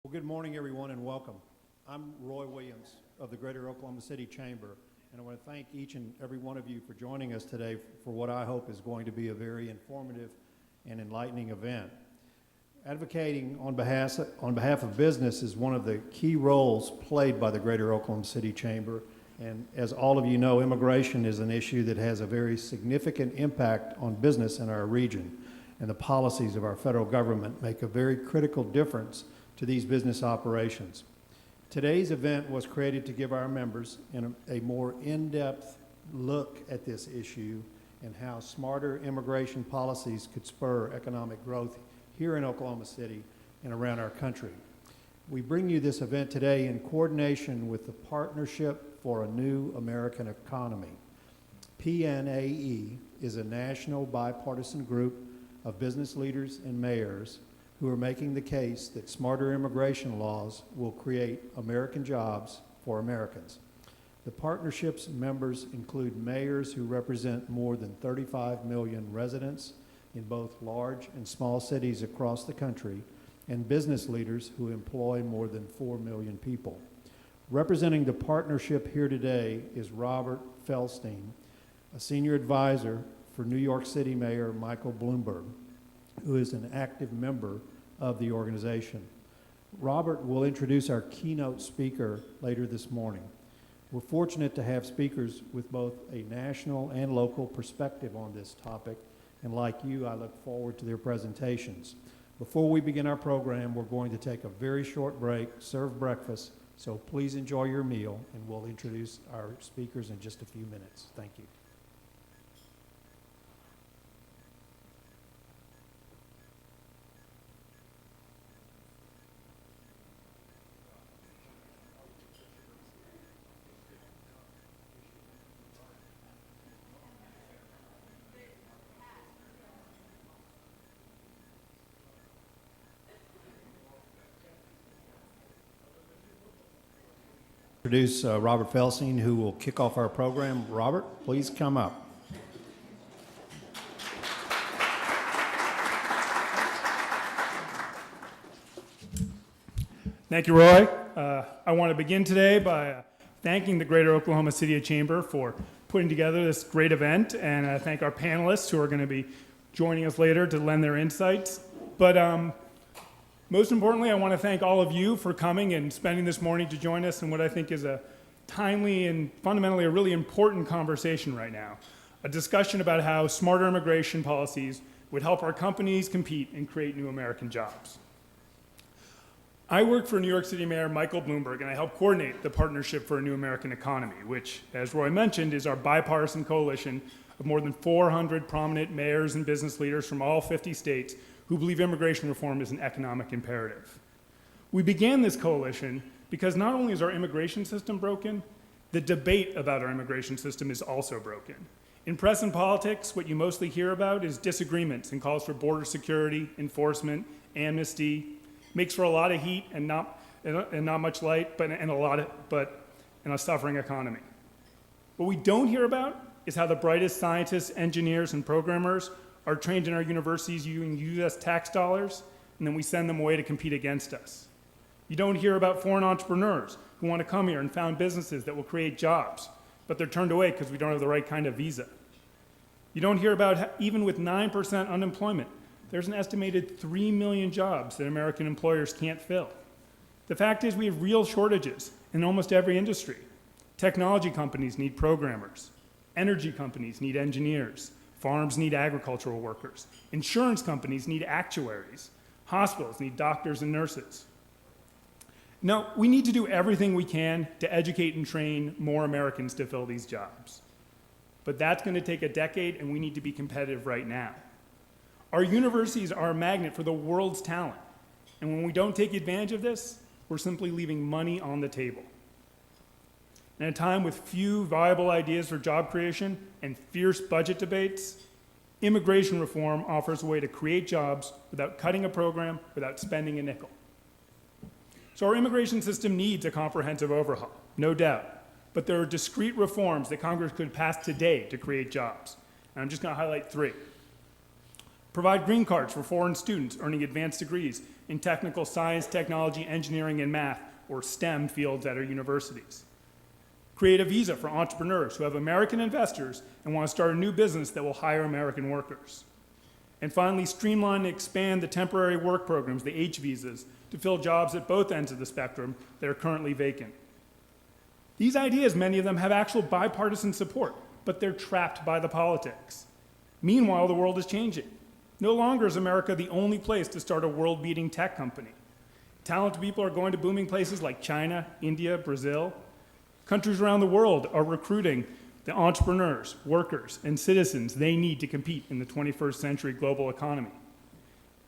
Well, good morning, everyone, and welcome. I'm Roy Williams of the Greater Oklahoma City Chamber, and I want to thank each and every one of you for joining us today for what I hope is going to be a very informative and enlightening event. Advocating on behalf of business is one of the key roles played by the Greater Oklahoma City Chamber, and as all of you know, immigration is an issue that has a very significant impact on business in our region, and the policies of our federal government make a very critical difference to these business operations. Today's event was created to give our members a more in-depth look at this issue and how smarter immigration policies could spur economic growth here in Oklahoma City and around our country. We bring you this event today in coordination with the Partnership for a New American Economy. PNAE is a national bipartisan group of business leaders and mayors who are making the case that smarter immigration laws will create American jobs for Americans. The partnership's members include mayors who represent more than 35 million residents in both large and small cities across the country, and business leaders who employ more than 4 million people. Representing the partnership here today is Robert Feldstein, a senior advisor for New York City Mayor Michael Bloomberg, who is an active member of the organization. Robert will introduce our keynote speaker later this morning. We're fortunate to have speakers with both a national and local perspective on this topic, and like you, I look forward to their presentations. Before we begin our program, we're going to take a very short break, serve breakfast, so please enjoy your meal, and we'll introduce our speakers in just a few minutes. Thank you. Introduce Robert Feldstein, who will kick off our program. Robert, please come up. Thank you, Roy. I want to begin today by thanking the Greater Oklahoma City Chamber for putting together this great event, and I thank our panelists who are going to be joining us later to lend their insights. But most importantly, I want to thank all of you for coming and spending this morning to join us in what I think is a timely and fundamentally a really important conversation right now, a discussion about how smarter immigration policies would help our companies compete and create new American jobs. I work for New York City Mayor Michael Bloomberg, and I help coordinate the Partnership for a New American Economy, which, as Roy mentioned, is our bipartisan coalition of more than 400 prominent mayors and business leaders from all 50 states who believe immigration reform is an economic imperative. We began this coalition because not only is our immigration system broken, the debate about our immigration system is also broken. In press and politics, what you mostly hear about is disagreements and calls for border security, enforcement, amnesty. Makes for a lot of heat and not much light, but a suffering economy. What we don't hear about is how the brightest scientists, engineers, and programmers are trained in our universities using U.S. tax dollars, and then we send them away to compete against us. You don't hear about foreign entrepreneurs who want to come here and found businesses that will create jobs, but they're turned away because we don't have the right kind of visa. You don't hear about how, even with 9% unemployment, there's an estimated 3 million jobs that American employers can't fill. The fact is we have real shortages in almost every industry. Technology companies need programmers. Energy companies need engineers. Farms need agricultural workers. Insurance companies need actuaries. Hospitals need doctors and nurses. Now, we need to do everything we can to educate and train more Americans to fill these jobs. But that's going to take a decade, and we need to be competitive right now. Our universities are a magnet for the world's talent. And when we don't take advantage of this, we're simply leaving money on the table. In a time with few viable ideas for job creation and fierce budget debates, immigration reform offers a way to create jobs without cutting a program, without spending a nickel. So our immigration system needs a comprehensive overhaul, no doubt. But there are discrete reforms that Congress could pass today to create jobs. And I'm just going to highlight three. Provide green cards for foreign students earning advanced degrees in technical science, technology, engineering, and math, or STEM fields at our universities. Create a visa for entrepreneurs who have American investors and want to start a new business that will hire American workers. And finally, streamline and expand the temporary work programs, the H visas, to fill jobs at both ends of the spectrum that are currently vacant. These ideas, many of them, have actual bipartisan support, but they're trapped by the politics. Meanwhile, the world is changing. No longer is America the only place to start a world-beating tech company. Talented people are going to booming places like China, India, Brazil. Countries around the world are recruiting the entrepreneurs, workers, and citizens they need to compete in the 21st century global economy.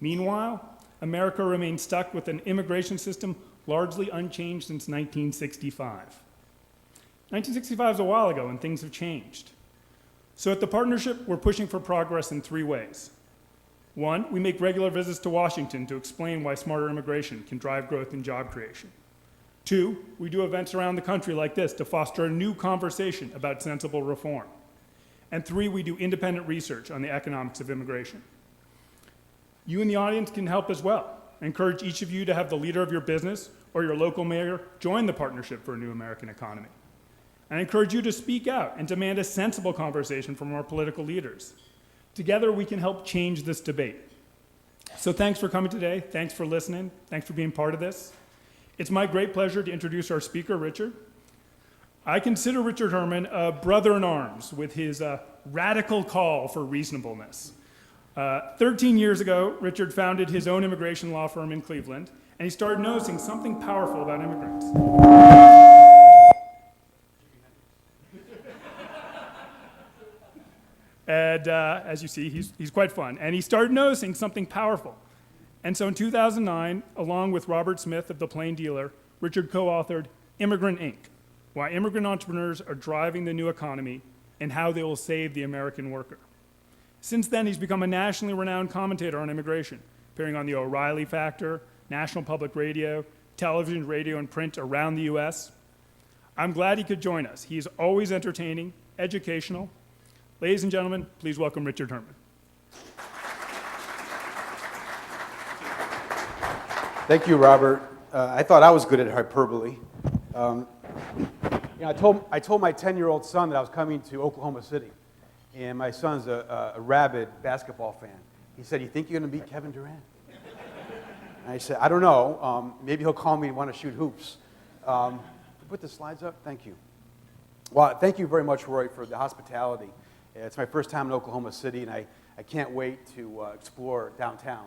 Meanwhile, America remains stuck with an immigration system largely unchanged since 1965. 1965 is a while ago, and things have changed. So at the partnership, we're pushing for progress in 3 ways. 1, we make regular visits to Washington to explain why smarter immigration can drive growth and job creation. 2, we do events around the country like this to foster a new conversation about sensible reform. And 3, we do independent research on the economics of immigration. You in the audience can help as well. I encourage each of you to have the leader of your business or your local mayor join the Partnership for a New American Economy. And I encourage you to speak out and demand a sensible conversation from our political leaders. Together, we can help change this debate. So thanks for coming today. Thanks for listening. Thanks for being part of this. It's my great pleasure to introduce our speaker, Richard. I consider Richard Herman a brother in arms with his radical call for reasonableness. 13 years ago, Richard founded his own immigration law firm in Cleveland, and he started noticing something powerful about immigrants. And as you see, he's quite fun. And he started noticing something powerful. And so in 2009, along with Robert Smith of The Plain Dealer, Richard co-authored Immigrant, Inc., Why Immigrant Entrepreneurs Are Driving the New Economy and How They Will Save the American Worker. Since then, he's become a nationally renowned commentator on immigration, appearing on the O'Reilly Factor, National Public Radio, television, radio, and print around the US. I'm glad he could join us. He is always entertaining, educational. Ladies and gentlemen, please welcome Richard Herman. Thank you, Robert. I thought I was good at hyperbole. I told my 10-year-old son that I was coming to Oklahoma City, and my son's a rabid basketball fan. He said, "You think you're going to beat Kevin Durant?" And I said, "I don't know. Maybe he'll call me and want to shoot hoops." Put the slides up. Thank you. Well, thank you very much, Roy, for the hospitality. It's my first time in Oklahoma City, and I can't wait to explore downtown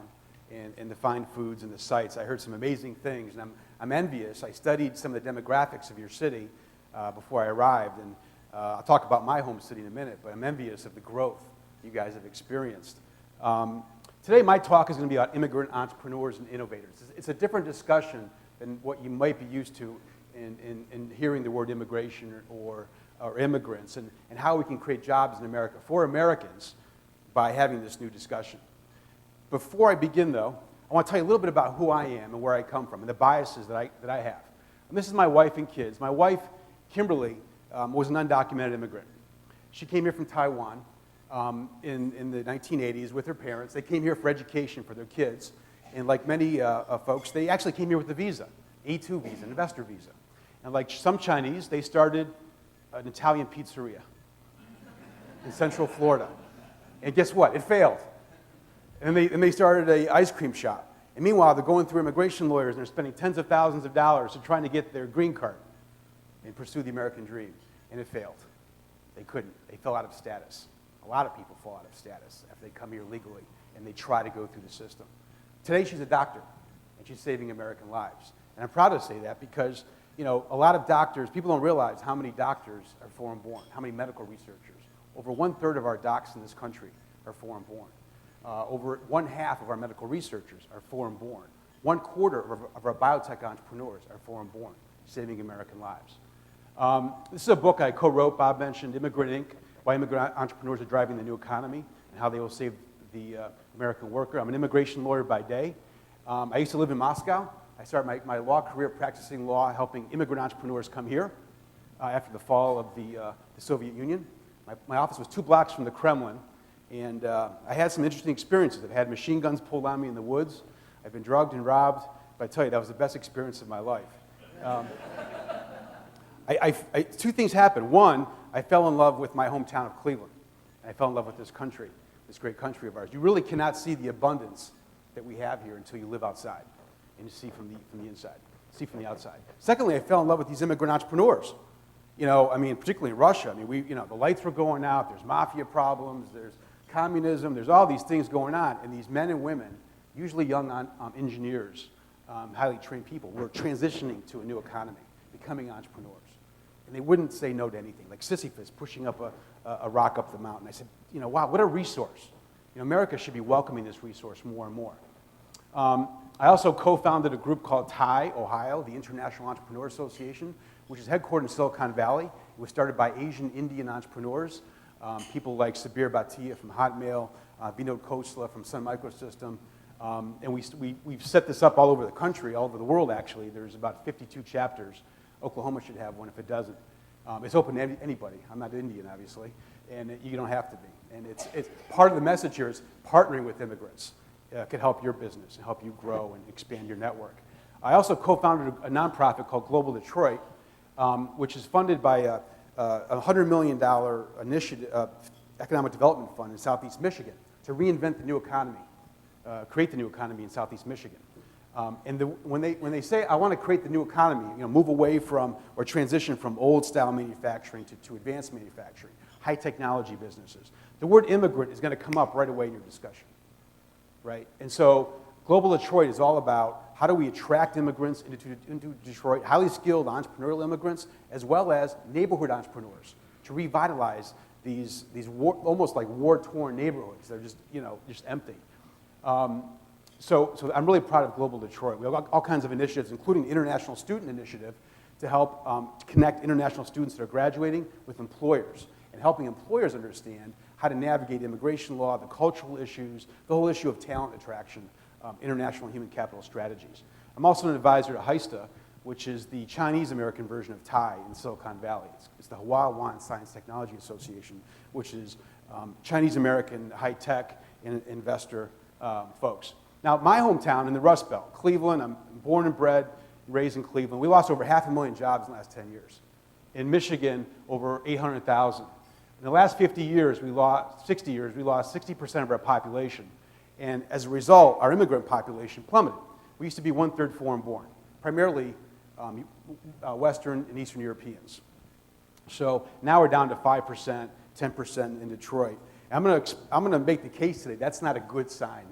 and the fine foods and the sights. I heard some amazing things, and I'm envious. I studied some of the demographics of your city before I arrived, and I'll talk about my home city in a minute, but I'm envious of the growth you guys have experienced. Today, my talk is going to be about immigrant entrepreneurs and innovators. It's a different discussion than what you might be used to in hearing the word immigration or immigrants, and how we can create jobs in America for Americans by having this new discussion. Before I begin, though, I want to tell you a little bit about who I am and where I come from and the biases that I have. And this is my wife and kids. My wife, Kimberly, was an undocumented immigrant. She came here from Taiwan in the 1980s with her parents. They came here for education for their kids. And like many folks, they actually came here with a visa, A2 visa, an investor visa. And like some Chinese, they started an Italian pizzeria in Central Florida. And guess what? It failed. And they started an ice cream shop. And meanwhile, they're going through immigration lawyers, and they're spending tens of thousands of dollars to trying to get their green card and pursue the American dream. And it failed. They couldn't. They fell out of status. A lot of people fall out of status after they come here legally, and they try to go through the system. Today, she's a doctor, and she's saving American lives. And I'm proud to say that because, a lot of doctors, people don't realize how many doctors are foreign-born, how many medical researchers. Over 1/3 of our docs in this country are foreign-born. Over 1/2 of our medical researchers are foreign-born. 1/4 of our biotech entrepreneurs are foreign-born, saving American lives. This is a book I co-wrote, Bob mentioned, Immigrant, Inc., Why Immigrant Entrepreneurs Are Driving the New Economy and How They Will Save the American Worker. I'm an immigration lawyer by day. I used to live in Moscow. I started my law career practicing law, helping immigrant entrepreneurs come here after the fall of the Soviet Union. My office was 2 blocks from the Kremlin, And I had some interesting experiences. I've had machine guns pulled on me in the woods. I've been drugged and robbed. But I tell you, that was the best experience of my life. Two things happened. One, I fell in love with my hometown of Cleveland. And I fell in love with this country, this great country of ours. You really cannot see the abundance that we have here until you live outside and you see from the inside, see from the outside. Secondly, I fell in love with these immigrant entrepreneurs. Particularly in Russia. The lights were going out. There's mafia problems. There's communism. There's all these things going on. And these men and women, usually young engineers, highly trained people, were transitioning to a new economy, becoming entrepreneurs. And they wouldn't say no to anything, like Sisyphus pushing up a rock up the mountain. I said, wow, what a resource. America should be welcoming this resource more and more. I also co-founded a group called TIE, Ohio, the International Entrepreneur Association, which is headquartered in Silicon Valley. It was started by Asian Indian entrepreneurs, people like Sabir Bhatia from Hotmail, Vinod Khosla from Sun Microsystem. And we've set this up all over the country, all over the world, actually. There's about 52 chapters. Oklahoma should have one if it doesn't. It's open to anybody. I'm not Indian, obviously, and you don't have to be. And it's part of the message here is partnering with immigrants can help your business and help you grow and expand your network. I also co-founded a nonprofit called Global Detroit, which is funded by a $100 million initiative, economic development fund in Southeast Michigan to reinvent the new economy, create the new economy in Southeast Michigan. When they say, I want to create the new economy, move away from or transition from old-style manufacturing to advanced manufacturing, high technology businesses, the word immigrant is going to come up right away in your discussion, right? And so Global Detroit is all about how do we attract immigrants into Detroit, highly skilled entrepreneurial immigrants, as well as neighborhood entrepreneurs to revitalize these almost like war-torn neighborhoods. They're just empty. So I'm really proud of Global Detroit. We have all kinds of initiatives, including the International Student Initiative, to help connect international students that are graduating with employers and helping employers understand how to navigate immigration law, the cultural issues, the whole issue of talent attraction, international human capital strategies. I'm also an advisor to HISTA, which is the Chinese-American version of TIE in Silicon Valley. It's the Hua-Wan Science Technology Association, which is Chinese-American high-tech and investor folks. Now, my hometown in the Rust Belt, Cleveland, I'm born and bred, raised in Cleveland. We lost over 500,000 jobs in the last 10 years. In Michigan, over 800,000. In the last 60 years, we lost 60% of our population. And as a result, our immigrant population plummeted. We used to be 1/3 foreign-born, primarily Western and Eastern Europeans. So now we're down to 5%, 10% in Detroit. And I'm going to make the case today that's not a good sign.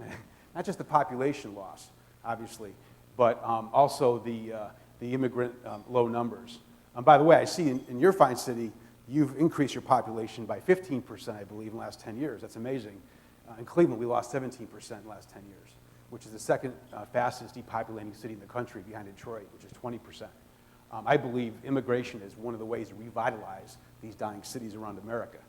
Not just the population loss, obviously, but also the immigrant low numbers. By the way, I see in your fine city, you've increased your population by 15%, I believe, in the last 10 years. That's amazing. In Cleveland, we lost 17% in the last 10 years, which is the second fastest depopulating city in the country behind Detroit, which is 20%. I believe immigration is one of the ways to revitalize these dying cities around America.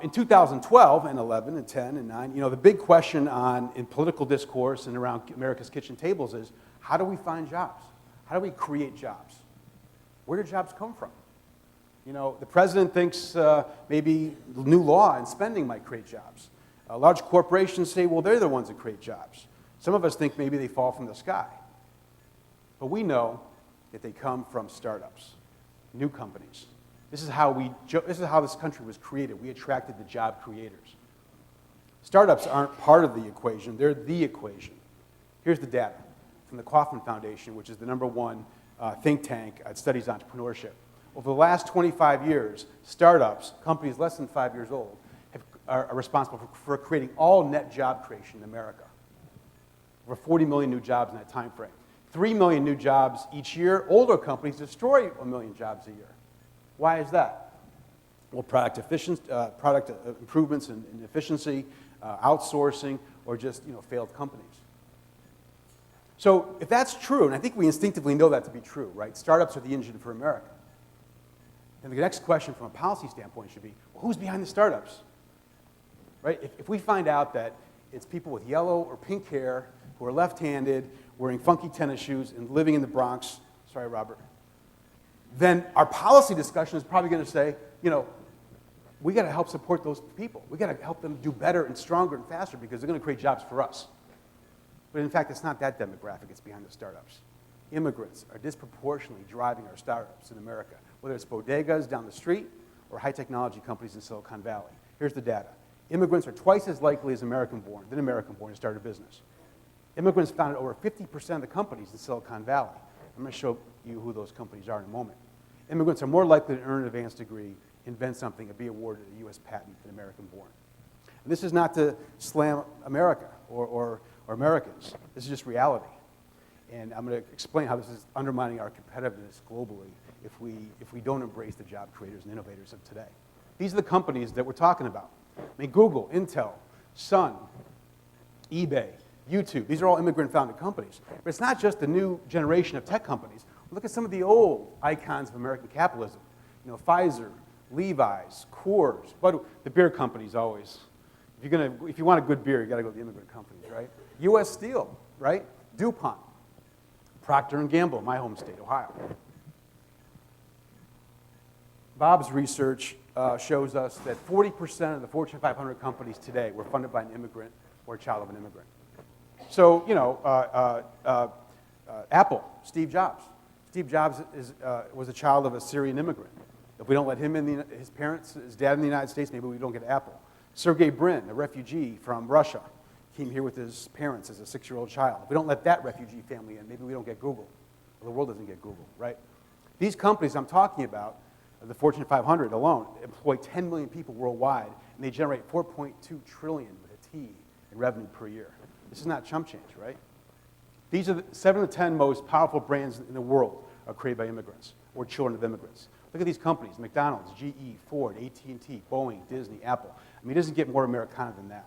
In 2012 and 11 and 10 and 9, the big question in political discourse and around America's kitchen tables is, how do we find jobs? How do we create jobs? Where do jobs come from? The president thinks maybe new law and spending might create jobs. Large corporations say, well, they're the ones that create jobs. Some of us think maybe they fall from the sky. But we know that they come from startups, new companies. This is how this country was created. We attracted the job creators. Startups aren't part of the equation. They're the equation. Here's the data from the Kauffman Foundation, which is the #1 think tank that studies entrepreneurship. Over the last 25 years, startups, companies less than 5 years old, are responsible for creating all net job creation in America. Over 40 million new jobs in that time frame. 3 million new jobs each year. Older companies destroy 1 million jobs a year. Why is that? Well, product improvements in efficiency, outsourcing, or just failed companies. So if that's true, and I think we instinctively know that to be true, right? Startups are the engine for America. And the next question from a policy standpoint should be, well, who's behind the startups? Right? If we find out that it's people with yellow or pink hair who are left-handed, wearing funky tennis shoes, and living in the Bronx, sorry, Robert, then our policy discussion is probably going to say, we got to help support those people. We got to help them do better and stronger and faster because they're going to create jobs for us. But in fact, it's not that demographic that's behind the startups. Immigrants are disproportionately driving our startups in America, whether it's bodegas down the street or high technology companies in Silicon Valley. Here's the data. Immigrants are twice as likely as American-born to start a business. Immigrants founded over 50% of the companies in Silicon Valley. I'm going to show you who those companies are in a moment. Immigrants are more likely to earn an advanced degree, invent something, and be awarded a U.S. patent than American-born. And this is not to slam America or Americans. This is just reality. And I'm going to explain how this is undermining our competitiveness globally if we don't embrace the job creators and innovators of today. These are the companies that we're talking about. I mean, Google, Intel, Sun, eBay, YouTube. These are all immigrant-founded companies. But it's not just the new generation of tech companies. Look at some of the old icons of American capitalism. You know, Pfizer, Levi's, Coors, but the beer companies always. If you want a good beer, you got to go to the immigrant companies, right? U.S. Steel, right? DuPont, Procter & Gamble, my home state, Ohio. Bob's research shows us that 40% of the Fortune 500 companies today were funded by an immigrant or a child of an immigrant. So, you know, Apple, Steve Jobs. Steve Jobs was a child of a Syrian immigrant. If we don't let him in, his dad in the United States, maybe we don't get Apple. Sergey Brin, a refugee from Russia, came here with his parents as a 6-year-old child. If we don't let that refugee family in, maybe we don't get Google. Or the world doesn't get Google, right? These companies I'm talking about, the Fortune 500 alone, employ 10 million people worldwide, and they generate 4.2 trillion with a T in revenue per year. This is not chump change, right? These are the 7 of the 10 most powerful brands in the world are created by immigrants or children of immigrants. Look at these companies, McDonald's, GE, Ford, AT&T, Boeing, Disney, Apple. I mean, it doesn't get more Americana than that.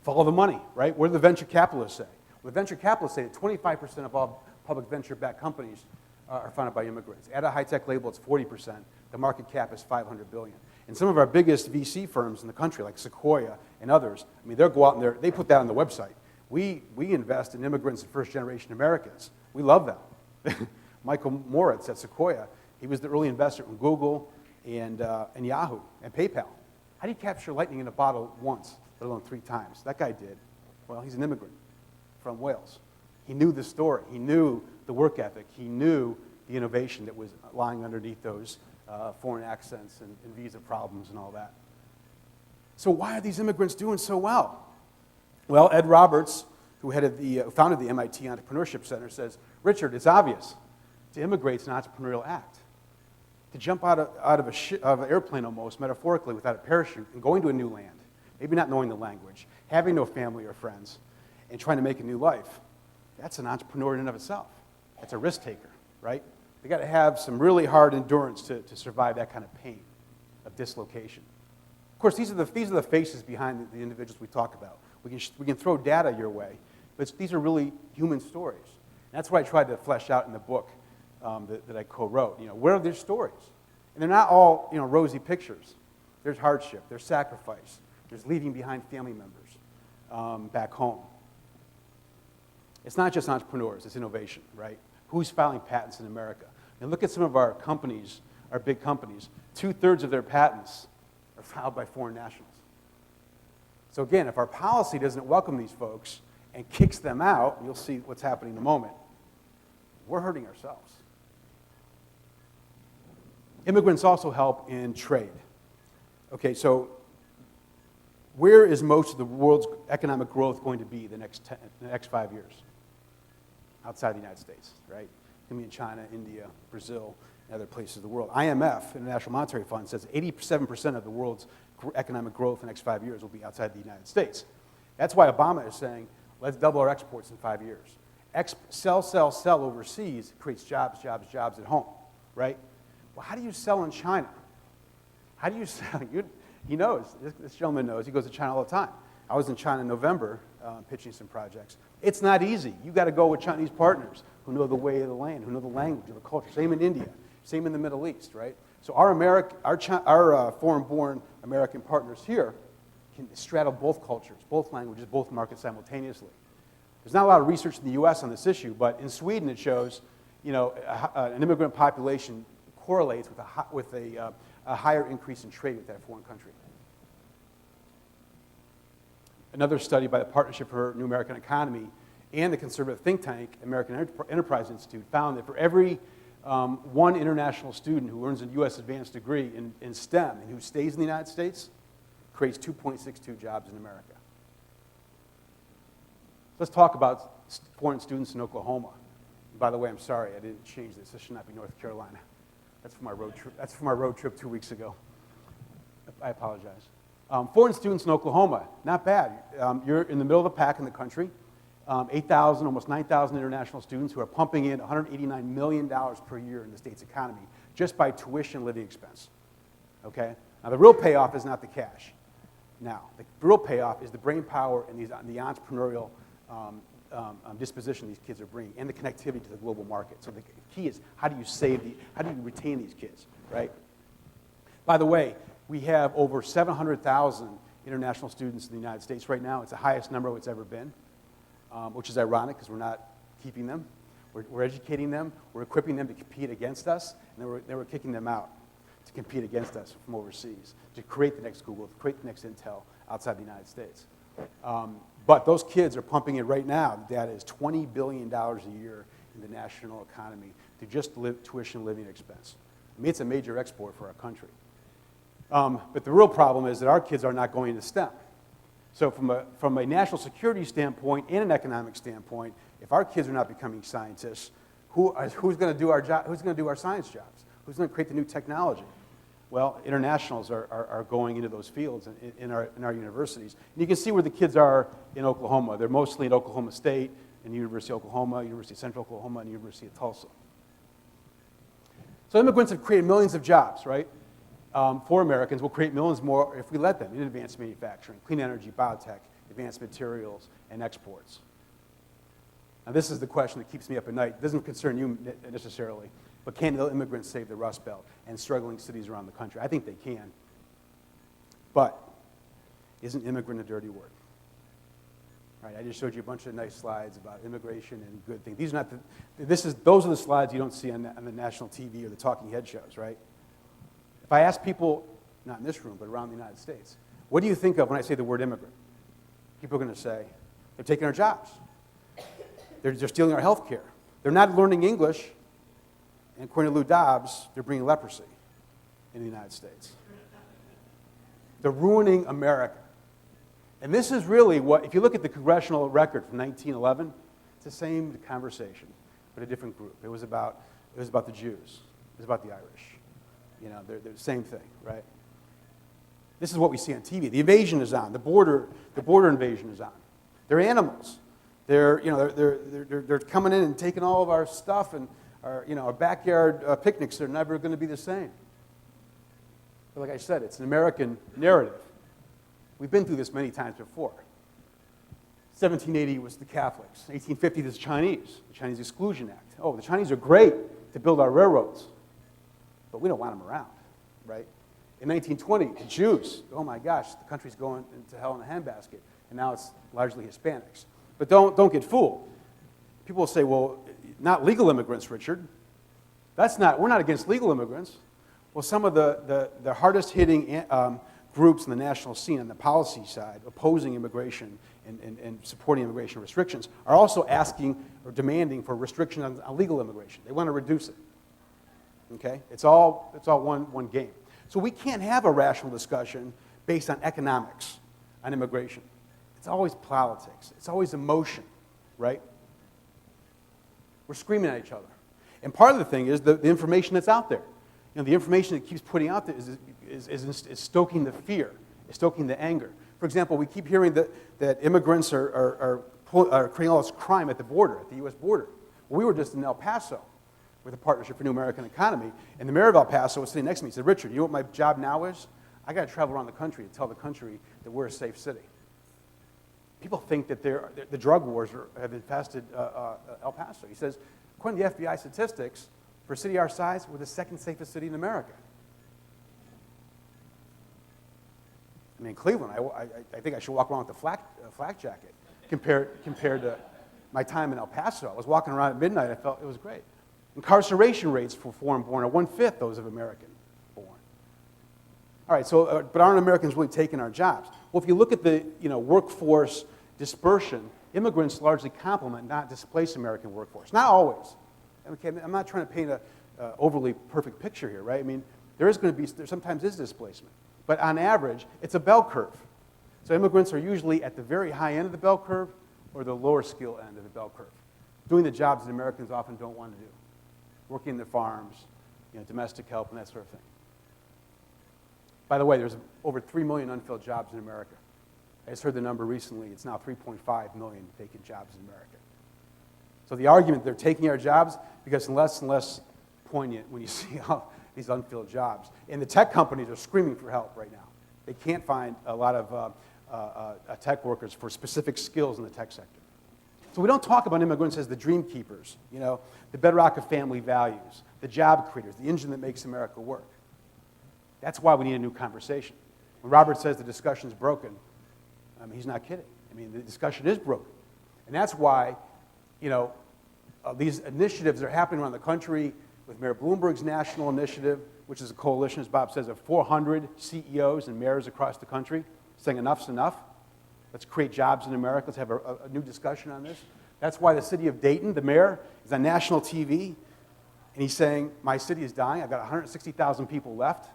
Follow the money, right? What do the venture capitalists say? Well, the venture capitalists say that 25% of all public venture-backed companies are funded by immigrants. At a high-tech label, it's 40%. The market cap is $500 billion. And some of our biggest VC firms in the country, like Sequoia and others, I mean, they'll go out and they put that on the website. We invest in immigrants and first-generation Americans. We love them. Michael Moritz at Sequoia, he was the early investor in Google and Yahoo and PayPal. How do you capture lightning in a bottle once, let alone 3 times? That guy did. Well, he's an immigrant from Wales. He knew the story. He knew the work ethic. He knew the innovation that was lying underneath those foreign accents and visa problems and all that. So why are these immigrants doing so well? Well, Ed Roberts, who founded the MIT Entrepreneurship Center, says, Richard, it's obvious. To immigrate is an entrepreneurial act. To jump out of an airplane almost, metaphorically, without a parachute and going to a new land, maybe not knowing the language, having no family or friends, and trying to make a new life, that's an entrepreneur in and of itself. That's a risk taker, right? They got to have some really hard endurance to survive that kind of pain of dislocation. Of course, these are the faces behind the individuals we talk about. We can throw data your way, but these are really human stories. And that's what I tried to flesh out in the book that I co-wrote. You know, what are their stories? And they're not all, you know, rosy pictures. There's hardship, there's sacrifice, there's leaving behind family members back home. It's not just entrepreneurs, it's innovation, right? Who's filing patents in America? And look at some of our companies, our big companies. 2/3 of their patents are filed by foreign nationals. So again, if our policy doesn't welcome these folks and kicks them out, you'll see what's happening in a moment, we're hurting ourselves. Immigrants also help in trade. Okay, so where is most of the world's economic growth going to be the next 5 years? Outside the United States, right? It's going to be in China, India, Brazil, and other places of the world. IMF, International Monetary Fund, says 87% of the world's economic growth in the next 5 years will be outside the United States. That's why Obama is saying, let's double our exports in 5 years. Sell overseas creates jobs at home, right? Well, how do you sell in China? How do you sell? He knows. This gentleman knows. He goes to China all the time. I was in China in November pitching some projects. It's not easy. You've got to go with Chinese partners who know the way of the land, who know the language, the culture. Same in India. Same in the Middle East, right? So our foreign-born American partners here can straddle both cultures, both languages, both markets simultaneously. There's not a lot of research in the U.S. on this issue, but in Sweden it shows, you know, an immigrant population correlates with a a higher increase in trade with that foreign country. Another study by the Partnership for New American Economy and the conservative think tank, American Enterprise Institute, found that for every one international student who earns a U.S. advanced degree in STEM and who stays in the United States, creates 2.62 jobs in America. Let's talk about foreign students in Oklahoma. By the way, I'm sorry, I didn't change this. This should not be North Carolina. That's from our road trip. That's from our road trip 2 weeks ago. I apologize. Foreign students in Oklahoma, not bad. You're in the middle of the pack in the country. 8,000, almost 9,000 international students who are pumping in $189 million per year in the state's economy just by tuition and living expense. Okay? Now, the real payoff is not the cash. Now, the real payoff is the brain power and the entrepreneurial disposition these kids are bringing and the connectivity to the global market. So the key is how do you retain these kids, right? By the way, we have over 700,000 international students in the United States right now. It's the highest number it's ever been, which is ironic because we're not keeping them. We're educating them. We're equipping them to compete against us, and then we're kicking them out to compete against us from overseas, to create the next Google, to create the next Intel outside the United States. But those kids are pumping in right now. The data is $20 billion a year in the national economy to just tuition living expense. I mean, it's a major export for our country. But the real problem is that our kids are not going to STEM. So from a national security standpoint and an economic standpoint, if our kids are not becoming scientists, who's going to do our job? Who's going to do our science jobs? Who's going to create the new technology? Well, internationals are going into those fields in our universities. And you can see where the kids are in Oklahoma. They're mostly in Oklahoma State, and University of Oklahoma, University of Central Oklahoma, and University of Tulsa. So immigrants have created millions of jobs, right? For Americans. We'll create millions more if we let them in advanced manufacturing, clean energy, biotech, advanced materials, and exports. Now, this is the question that keeps me up at night. It doesn't concern you necessarily, but can immigrants save the Rust Belt and struggling cities around the country? I think they can. But isn't immigrant a dirty word? Right, I just showed you a bunch of nice slides about immigration and good things. These are not those are the slides you don't see on the national TV or the talking head shows, right? If I ask people, not in this room, but around the United States, what do you think of when I say the word immigrant? People are going to say, they're taking our jobs. They're stealing our health care. They're not learning English. And according to Lou Dobbs, they're bringing leprosy in the United States. They're ruining America. And this is really what, if you look at the congressional record from 1911, it's the same conversation, but a different group. It was about the Jews. It was about the Irish. You know, they're the same thing, right? This is what we see on TV. The invasion is on. The border invasion is on. They're animals. They're coming in and taking all of our stuff, and our backyard picnics are never going to be the same. But like I said, it's an American narrative. We've been through this many times before. 1780 was the Catholics. 1850 was the Chinese Exclusion Act. Oh, the Chinese are great to build our railroads, but we don't want them around, right? In 1920, the Jews, oh my gosh, the country's going into hell in a handbasket, and now it's largely Hispanics. But don't get fooled. People will say, well, not legal immigrants, Richard. We're not against legal immigrants. Well, some of the hardest hitting groups in the national scene on the policy side, opposing immigration and supporting immigration restrictions, are also asking or demanding for restrictions on legal immigration. They want to reduce it. Okay? It's all one game. So we can't have a rational discussion based on economics on immigration. It's always politics. It's always emotion, right? We're screaming at each other. And part of the thing is the information that's out there. You know, the information that keeps putting out there is stoking the fear, is stoking the anger. For example, we keep hearing that immigrants are creating all this crime at the border, at the U.S. border. Well, we were just in El Paso with a Partnership for New American Economy, and the mayor of El Paso was sitting next to me. He said, Richard, you know what my job now is? I got to travel around the country to tell the country that we're a safe city. People think that the drug wars have infested El Paso. He says, according to the FBI statistics, for a city our size, we're the second safest city in America. I mean, in Cleveland, I think I should walk around with a flak jacket compared to my time in El Paso. I was walking around at midnight. I felt it was great. Incarceration rates for foreign-born are 1/5 those of American-born. All right, so, but aren't Americans really taking our jobs? Well, if you look at the workforce dispersion, immigrants largely complement, not displace American workforce. Not always. Okay, I'm not trying to paint a overly perfect picture here, right? I mean, there sometimes is displacement. But on average, it's a bell curve. So immigrants are usually at the very high end of the bell curve or the lower skill end of the bell curve, doing the jobs that Americans often don't want to do, working in the farms, domestic help, and that sort of thing. By the way, there's over 3 million unfilled jobs in America. I just heard the number recently. It's now 3.5 million vacant jobs in America. So the argument they're taking our jobs becomes less and less poignant when you see all these unfilled jobs. And the tech companies are screaming for help right now. They can't find a lot of tech workers for specific skills in the tech sector. So we don't talk about immigrants as the dream keepers, the bedrock of family values, the job creators, the engine that makes America work. That's why we need a new conversation. When Robert says the discussion's broken, he's not kidding. I mean, the discussion is broken. And that's why, these initiatives are happening around the country with Mayor Bloomberg's national initiative, which is a coalition, as Bob says, of 400 CEOs and mayors across the country saying enough's enough. Let's create jobs in America. Let's have a new discussion on this. That's why the city of Dayton, the mayor, is on national TV, and he's saying, my city is dying. I've got 160,000 people left,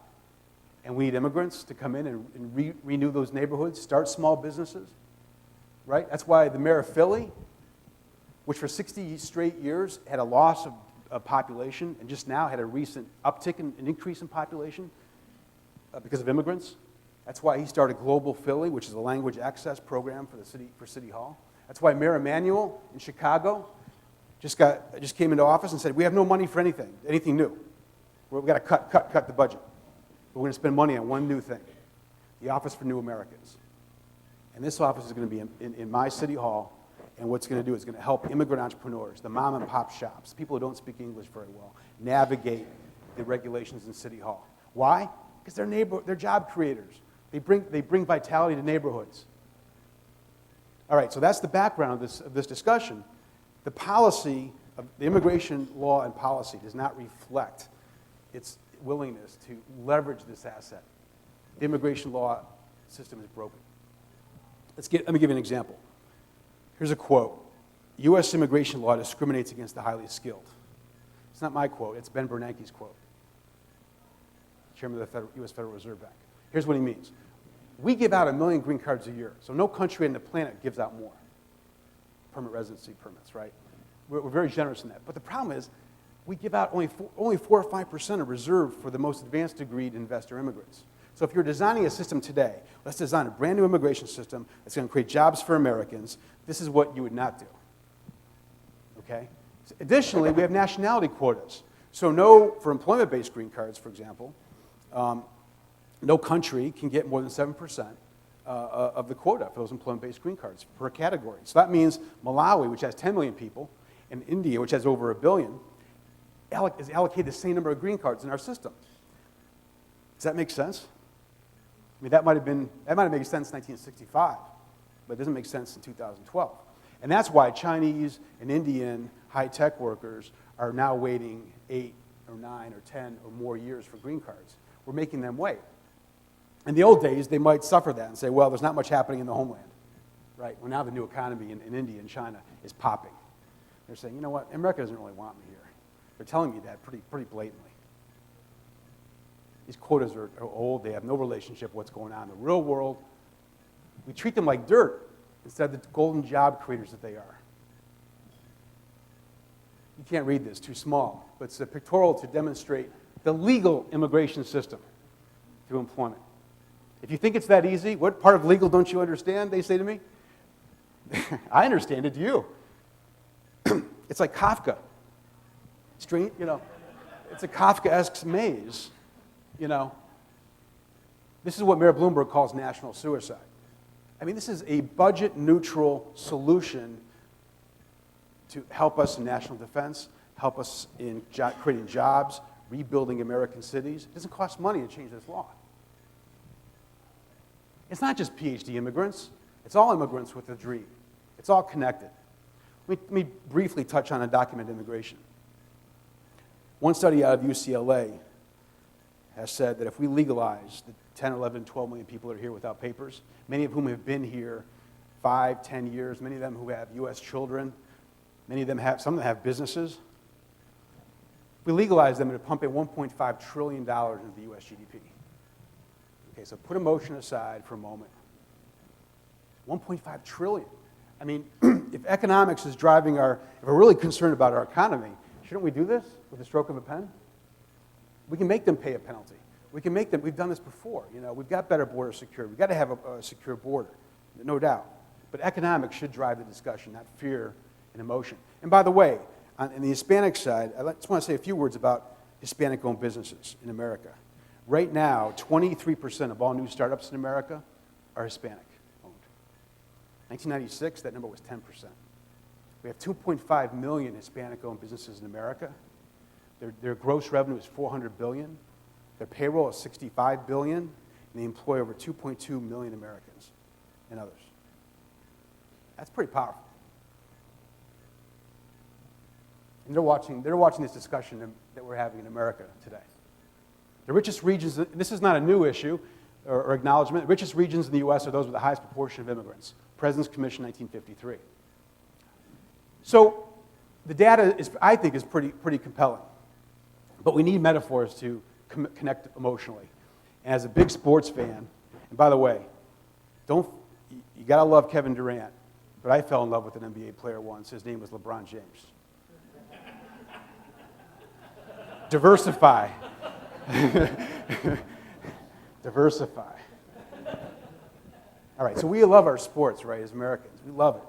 and we need immigrants to come in and renew those neighborhoods, start small businesses, right? That's why the mayor of Philly, which for 60 straight years had a loss of population and just now had a recent uptick an increase in population because of immigrants. That's why he started Global Philly, which is a language access program for City Hall. That's why Mayor Emanuel in Chicago just came into office and said, we have no money for anything new. We've got to cut the budget. We're going to spend money on one new thing, the Office for New Americans. And this office is going to be in my City Hall, and what's going to do is going to help immigrant entrepreneurs, the mom and pop shops, people who don't speak English very well, navigate the regulations in City Hall. Why? Because they're job creators. They bring vitality to neighborhoods. All right, so that's the background of this discussion. The policy of the immigration law and policy does not reflect its willingness to leverage this asset. The immigration law system is broken. Let me give you an example. Here's a quote. U.S. immigration law discriminates against the highly skilled. It's not my quote, it's Ben Bernanke's quote, chairman of the U.S. Federal Reserve Bank. Here's what he means. We give out 1 million green cards a year, so no country on the planet gives out more permanent residency permits, right? We're very generous in that. But the problem is, we give out only 4 or 5% are reserved for the most advanced degreed investor immigrants. So if you're designing a system today, let's design a brand new immigration system that's going to create jobs for Americans. This is what you would not do. Okay? Additionally, we have nationality quotas. So for employment-based green cards, for example, no country can get more than 7% of the quota for those employment-based green cards per category. So that means Malawi, which has 10 million people, and India, which has over 1 billion, is allocated the same number of green cards in our system. Does that make sense? I mean, that might have made sense in 1965, but it doesn't make sense in 2012. And that's why Chinese and Indian high-tech workers are now waiting 8 or 9 or 10 or more years for green cards. We're making them wait. In the old days, they might suffer that and say, well, there's not much happening in the homeland, right? Well, now the new economy in India and China is popping. They're saying, you know what, America doesn't really want me here. They're telling me that pretty blatantly. These quotas are old. They have no relationship with what's going on in the real world. We treat them like dirt instead of the golden job creators that they are. You can't read this, too small, but it's a pictorial to demonstrate the legal immigration system through employment. If you think it's that easy, what part of legal don't you understand, they say to me? I understand it, do you? It's like Kafka. Strange, it's a Kafkaesque maze, This is what Mayor Bloomberg calls national suicide. I mean, this is a budget-neutral solution to help us in national defense, help us in creating jobs, rebuilding American cities. It doesn't cost money to change this law. It's not just PhD immigrants. It's all immigrants with a dream. It's all connected. Let me briefly touch on undocumented immigration. One study out of UCLA has said that if we legalize 10, 11, 12 million people that are here without papers, many of whom have been here 5, 10 years, many of them who have U.S. children, some of them have businesses. We legalize them and pump in $1.5 trillion into the U.S. GDP. Okay, so put emotion aside for a moment. 1.5 trillion. I mean, if economics is driving if we're really concerned about our economy, shouldn't we do this with a stroke of a pen? We can make them pay a penalty. We can make them, we've done this before, we've got better border security. We've got to have a secure border, no doubt. But economics should drive the discussion, not fear and emotion. And by the way, on the Hispanic side, I just want to say a few words about Hispanic-owned businesses in America. Right now, 23% of all new startups in America are Hispanic-owned. 1996, that number was 10%. We have 2.5 million Hispanic-owned businesses in America. Their gross revenue is $400 billion. Their payroll is $65 billion, and they employ over 2.2 million Americans and others. That's pretty powerful. And they're watching this discussion that we're having in America today. The richest regions, this is not a new issue or acknowledgement, the richest regions in the U.S. are those with the highest proportion of immigrants. President's Commission, 1953. So the data, I think, is pretty compelling. But we need metaphors to connect emotionally. And as a big sports fan, and by the way, you got to love Kevin Durant, but I fell in love with an NBA player once. His name was LeBron James. Diversify. Diversify. All right, so we love our sports, right, as Americans. We love it.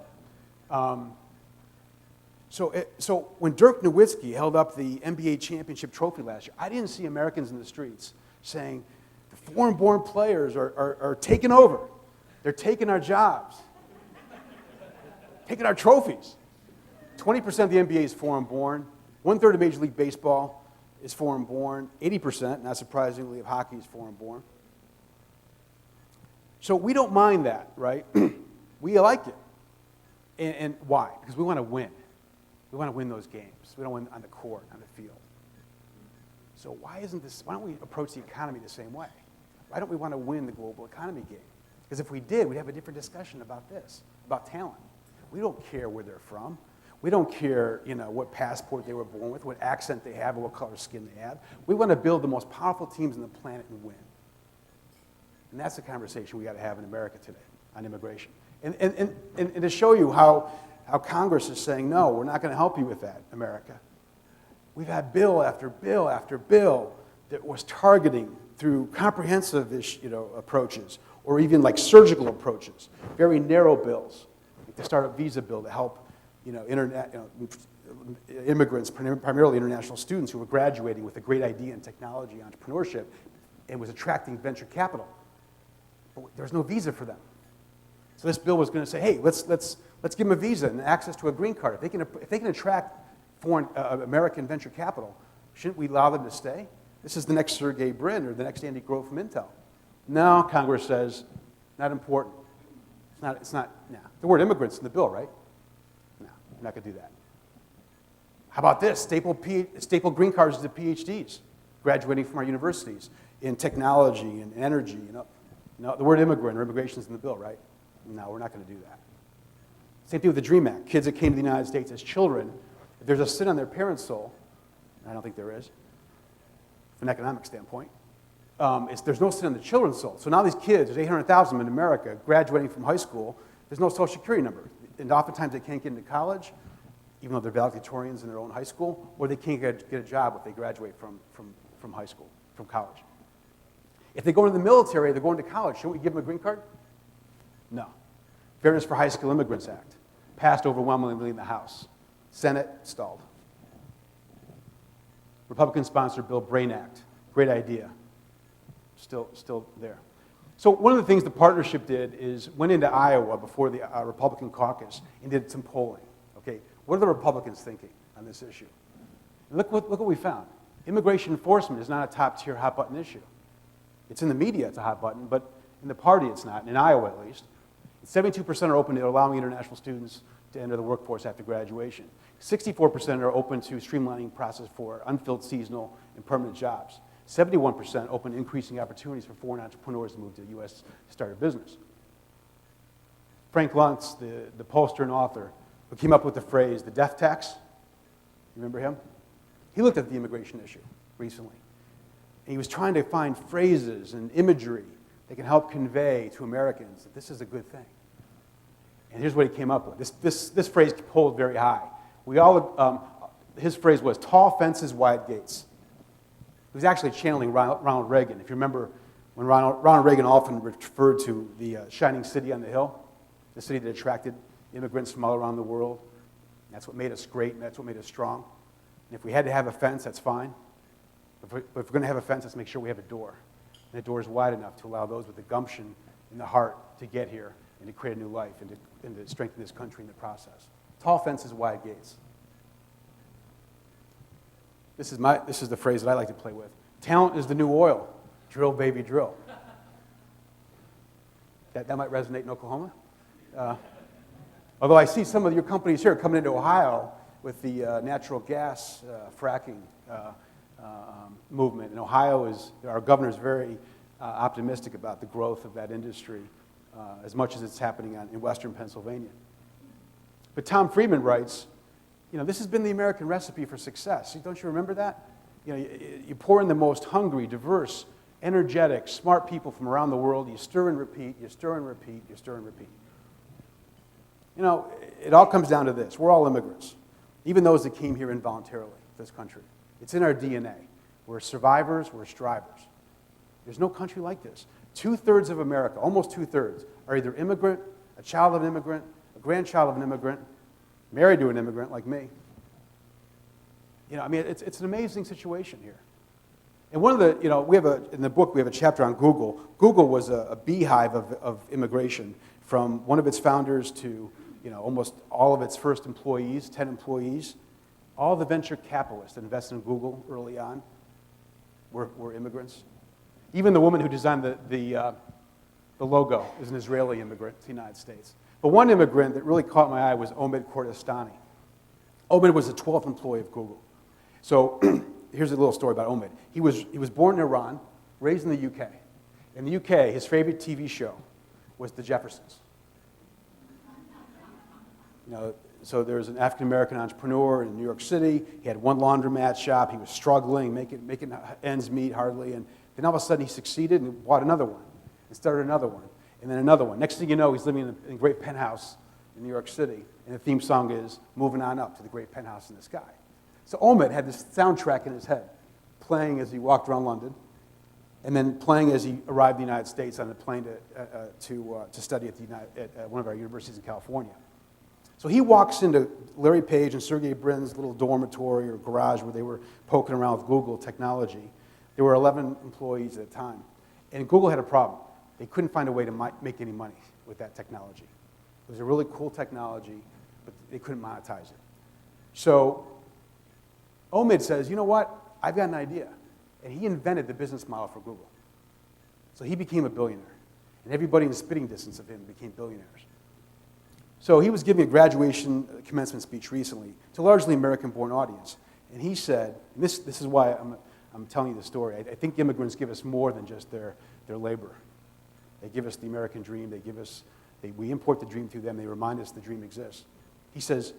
So when Dirk Nowitzki held up the NBA championship trophy last year, I didn't see Americans in the streets saying, the foreign-born players are taking over. They're taking our jobs, taking our trophies. 20% of the NBA is foreign-born. 1/3 of Major League Baseball is foreign-born. 80%, not surprisingly, of hockey is foreign-born. So we don't mind that, right? We like it. And why? Because we want to win. We want to win those games. We don't win on the court, on the field. So why don't we approach the economy the same way? Why don't we want to win the global economy game? Because if we did, we'd have a different discussion about this, about talent. We don't care where they're from. We don't care, what passport they were born with, what accent they have, or what color skin they have. We want to build the most powerful teams on the planet and win. And that's the conversation we got to have in America today on immigration. And to show you how Congress is saying, no, we're not going to help you with that, America. We've had bill after bill after bill that was targeting through comprehensive approaches, or even like surgical approaches, very narrow bills, like the startup visa bill to help immigrants, primarily international students who were graduating with a great idea in technology, entrepreneurship, and was attracting venture capital. But there was no visa for them. So this bill was going to say, hey, let's give them a visa and access to a green card. If they can attract foreign American venture capital, shouldn't we allow them to stay? This is the next Sergey Brin or the next Andy Grove from Intel. No, Congress says, not important. It's not. The word immigrant's in the bill, right? No, we're not going to do that. How about this? Staple green cards to PhDs graduating from our universities in technology and energy. No, the word immigrant or immigration's in the bill, right? No, we're not going to do that. Same thing with the DREAM Act. Kids that came to the United States as children, if there's a sin on their parents' soul, and I don't think there is, from an economic standpoint, there's no sin on the children's soul. So now these kids, there's 800,000 in America, graduating from high school, there's no Social Security number. And oftentimes they can't get into college, even though they're valedictorians in their own high school, or they can't get a job if they graduate from high school, from college. If they go into the military, they're going to college, shouldn't we give them a green card? No. Fairness for High School Immigrants Act, passed overwhelmingly in the House. Senate, stalled. Republican-sponsored bill, BRAIN Act, great idea, still there. So one of the things the partnership did is went into Iowa before the Republican caucus and did some polling. Okay, what are the Republicans thinking on this issue? And look what we found. Immigration enforcement is not a top-tier hot-button issue. It's in the media, it's a hot button, but in the party it's not, in Iowa at least. 72% are open to allowing international students to enter the workforce after graduation. 64% are open to streamlining process for unfilled seasonal and permanent jobs. 71% open to increasing opportunities for foreign entrepreneurs to move to the U.S. to start a business. Frank Luntz, the pollster and author, who came up with the phrase, the death tax, you remember him? He looked at the immigration issue recently. And he was trying to find phrases and imagery that can help convey to Americans that this is a good thing. And here's what he came up with. This phrase pulled very high. His phrase was, tall fences, wide gates. He was actually channeling Ronald Reagan. If you remember, when Ronald Reagan often referred to the shining city on the hill, the city that attracted immigrants from all around the world. That's what made us great, and that's what made us strong. And if we had to have a fence, that's fine. But if we're going to have a fence, let's make sure we have a door. And the door is wide enough to allow those with the gumption in the heart to get here and to create a new life and to strengthen this country in the process. Tall fences, wide gates. This is the phrase that I like to play with. Talent is the new oil. Drill, baby, drill. That might resonate in Oklahoma. Although I see some of your companies here coming into Ohio with the natural gas fracking movement. And Ohio our governor is very optimistic about the growth of that industry as much as it's happening in western Pennsylvania. But Tom Friedman writes, this has been the American recipe for success. Don't you remember that? You pour in the most hungry, diverse, energetic, smart people from around the world. You stir and repeat, you stir and repeat, you stir and repeat. It all comes down to this. We're all immigrants, even those that came here involuntarily to this country. It's in our DNA. We're survivors, we're strivers. There's no country like this. 2/3 of America, almost 2/3, are either immigrant, a child of an immigrant, a grandchild of an immigrant, married to an immigrant like me. It's an amazing situation here. And one of the, in the book, we have a chapter on Google. Google was a beehive of immigration, from one of its founders to, almost all of its first employees, 10 employees. All the venture capitalists that invested in Google early on were immigrants. Even the woman who designed the logo is an Israeli immigrant to the United States. But one immigrant that really caught my eye was Omid Kordestani. Omid was the 12th employee of Google. So here's a little story about Omid. He was born in Iran, raised in the UK. In the UK, his favorite TV show was The Jeffersons. So there was an African-American entrepreneur in New York City. He had one laundromat shop. He was struggling, making ends meet hardly. And then all of a sudden he succeeded and bought another one and started another one and then another one. Next thing you know, he's living in a great penthouse in New York City. And the theme song is Moving On Up to the Great Penthouse in the Sky. So Omid had this soundtrack in his head, playing as he walked around London, and then playing as he arrived in the United States on a plane to study at one of our universities in California. So he walks into Larry Page and Sergey Brin's little dormitory or garage where they were poking around with Google technology. There were 11 employees at the time. And Google had a problem. They couldn't find a way to make any money with that technology. It was a really cool technology, but they couldn't monetize it. So Omid says, you know what? I've got an idea. And he invented the business model for Google. So he became a billionaire. And everybody in spitting distance of him became billionaires. So he was giving a graduation commencement speech recently to a largely American-born audience. And he said, and this is why I'm telling you the story. I think immigrants give us more than just their labor. They give us the American dream. We import the dream through them. They remind us the dream exists. He says,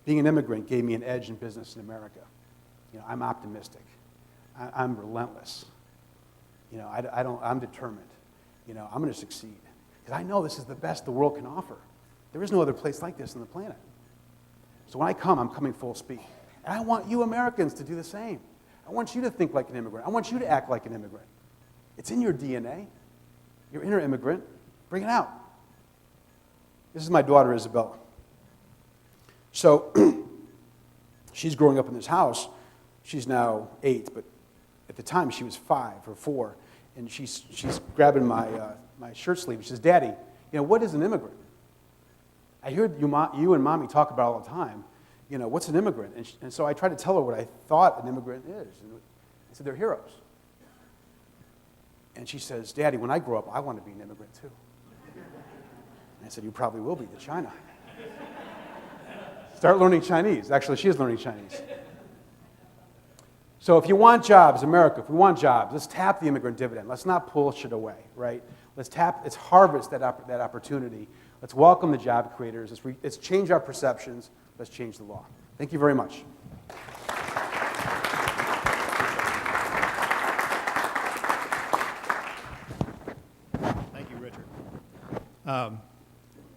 being an immigrant gave me an edge in business in America. I'm optimistic. I'm relentless. I'm determined. I'm going to succeed. Because I know this is the best the world can offer. There is no other place like this on the planet. So when I come, I'm coming full speed. And I want you Americans to do the same. I want you to think like an immigrant. I want you to act like an immigrant. It's in your DNA. You're inner immigrant. Bring it out. This is my daughter, Isabella. So she's growing up in this house. She's now 8, but at the time she was 5 or 4. And she's grabbing my shirt sleeve. She says, Daddy, what is an immigrant? I hear you and Mommy talk about it all the time. What's an immigrant? And so I tried to tell her what I thought an immigrant is. And I said, they're heroes. And she says, Daddy, when I grow up, I want to be an immigrant too. And I said, you probably will be to China. Start learning Chinese. Actually, she is learning Chinese. So if you want jobs, America, if we want jobs, let's tap the immigrant dividend. Let's not pull shit away, right? Let's harvest that opportunity. Let's welcome the job creators. Let's change our perceptions. Let's change the law. Thank you very much. Thank you, Richard.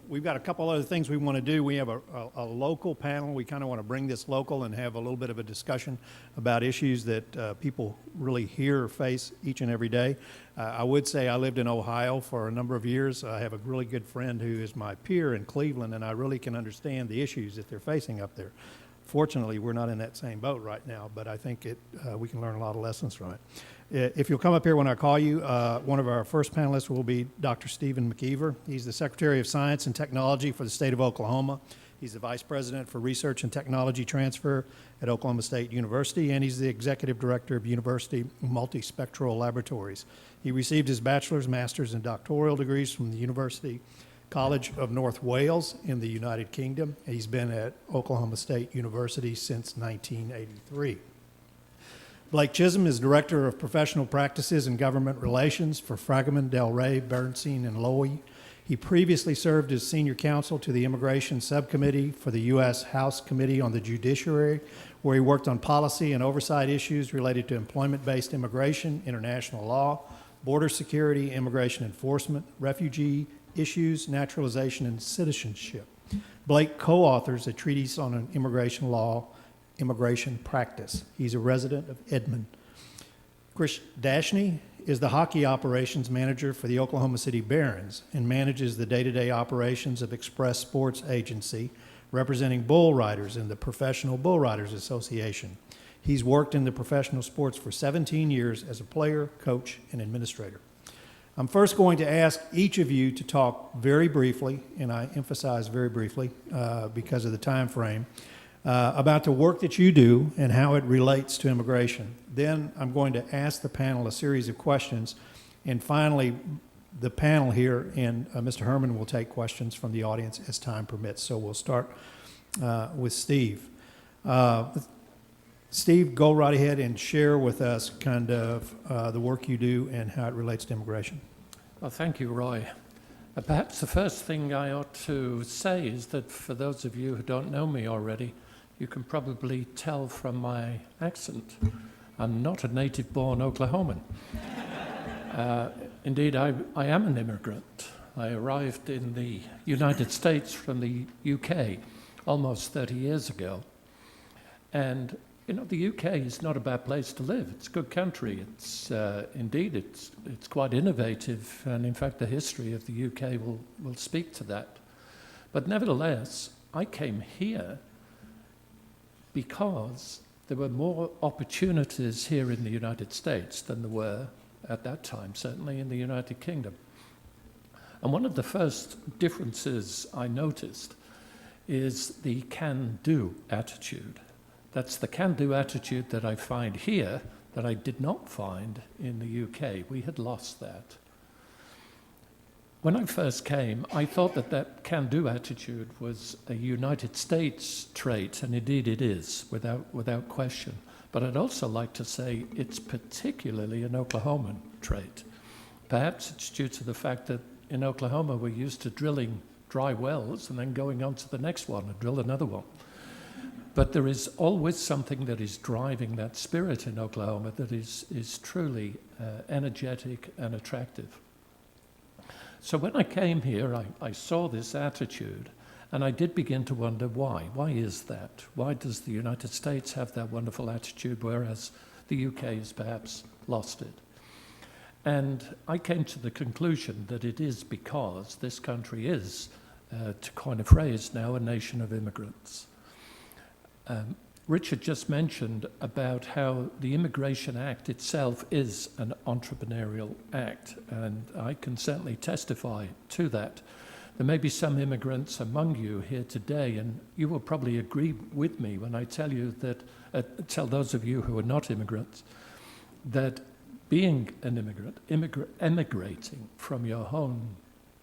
We've got a couple other things we want to do. We have a local panel. We kind of want to bring this local and have a little bit of a discussion about issues that people really hear or face each and every day. I would say I lived in Ohio for a number of years. I have a really good friend who is my peer in Cleveland, and I really can understand the issues that they're facing up there. Fortunately, we're not in that same boat right now, but I think we can learn a lot of lessons from it. If you'll come up here when I call you, one of our first panelists will be Dr. Stephen Mckeever. He's the Secretary of Science and Technology for the state of Oklahoma. He's the Vice President for Research and Technology Transfer at Oklahoma State University, and he's the Executive Director of University Multispectral Laboratories. He received his bachelor's, master's, and doctoral degrees from the University College of North Wales in the United Kingdom. He's been at Oklahoma State University since 1983. Blake Chisholm is Director of Professional Practices and Government Relations for Fragman, Del Rey, Bernstein, and Lowy. He previously served as Senior Counsel to the Immigration Subcommittee for the U.S. House Committee on the Judiciary, where he worked on policy and oversight issues related to employment-based immigration, international law, border security, immigration enforcement, refugee issues, naturalization, and citizenship. Blake co-authors a treatise on an immigration law, immigration practice. He's a resident of Edmond. Chris Dashney is the hockey operations manager for the Oklahoma City Barons and manages the day-to-day operations of Express Sports Agency, representing bull riders in the Professional Bull Riders Association. He's worked in the professional sports for 17 years as a player, coach, and administrator. I'm first going to ask each of you to talk very briefly, and I emphasize very briefly because of the time frame, about the work that you do and how it relates to immigration. Then I'm going to ask the panel a series of questions, and finally, the panel here and Mr. Herman will take questions from the audience as time permits. So we'll start with Steve. Steve, go right ahead and share with us kind of the work you do and how it relates to immigration. Well, thank you, Roy. Perhaps the first thing I ought to say is that for those of you who don't know me already, you can probably tell from my accent, I'm not a native-born Oklahoman. Indeed, I am an immigrant. I arrived in the United States from the UK almost 30 years ago. And, you know, the UK is not a bad place to live. It's a good country. It's, indeed, it's quite innovative. And in fact, the history of the UK will speak to that. But nevertheless, I came here because there were more opportunities here in the United States than there were at that time, certainly in the United Kingdom. And one of the first differences I noticed is the can-do attitude. That's the can-do attitude that I find here that I did not find in the UK. We had lost that. When I first came, I thought that can-do attitude was a United States trait, and indeed it is, without question. But I'd also like to say it's particularly an Oklahoman trait. Perhaps it's due to the fact that in Oklahoma we're used to drilling dry wells and then going on to the next one and drill another one. But there is always something that is driving that spirit in Oklahoma that is truly energetic and attractive. So when I came here, I saw this attitude, and I did begin to wonder why. Why is that? Why does the United States have that wonderful attitude, whereas the UK has perhaps lost it? And I came to the conclusion that it is because this country is, to coin a phrase now, a nation of immigrants. Richard just mentioned about how the Immigration Act itself is an entrepreneurial act, and I can certainly testify to that. There may be some immigrants among you here today, and you will probably agree with me when I tell you that, tell those of you who are not immigrants, that being an immigrant, emigrating from your home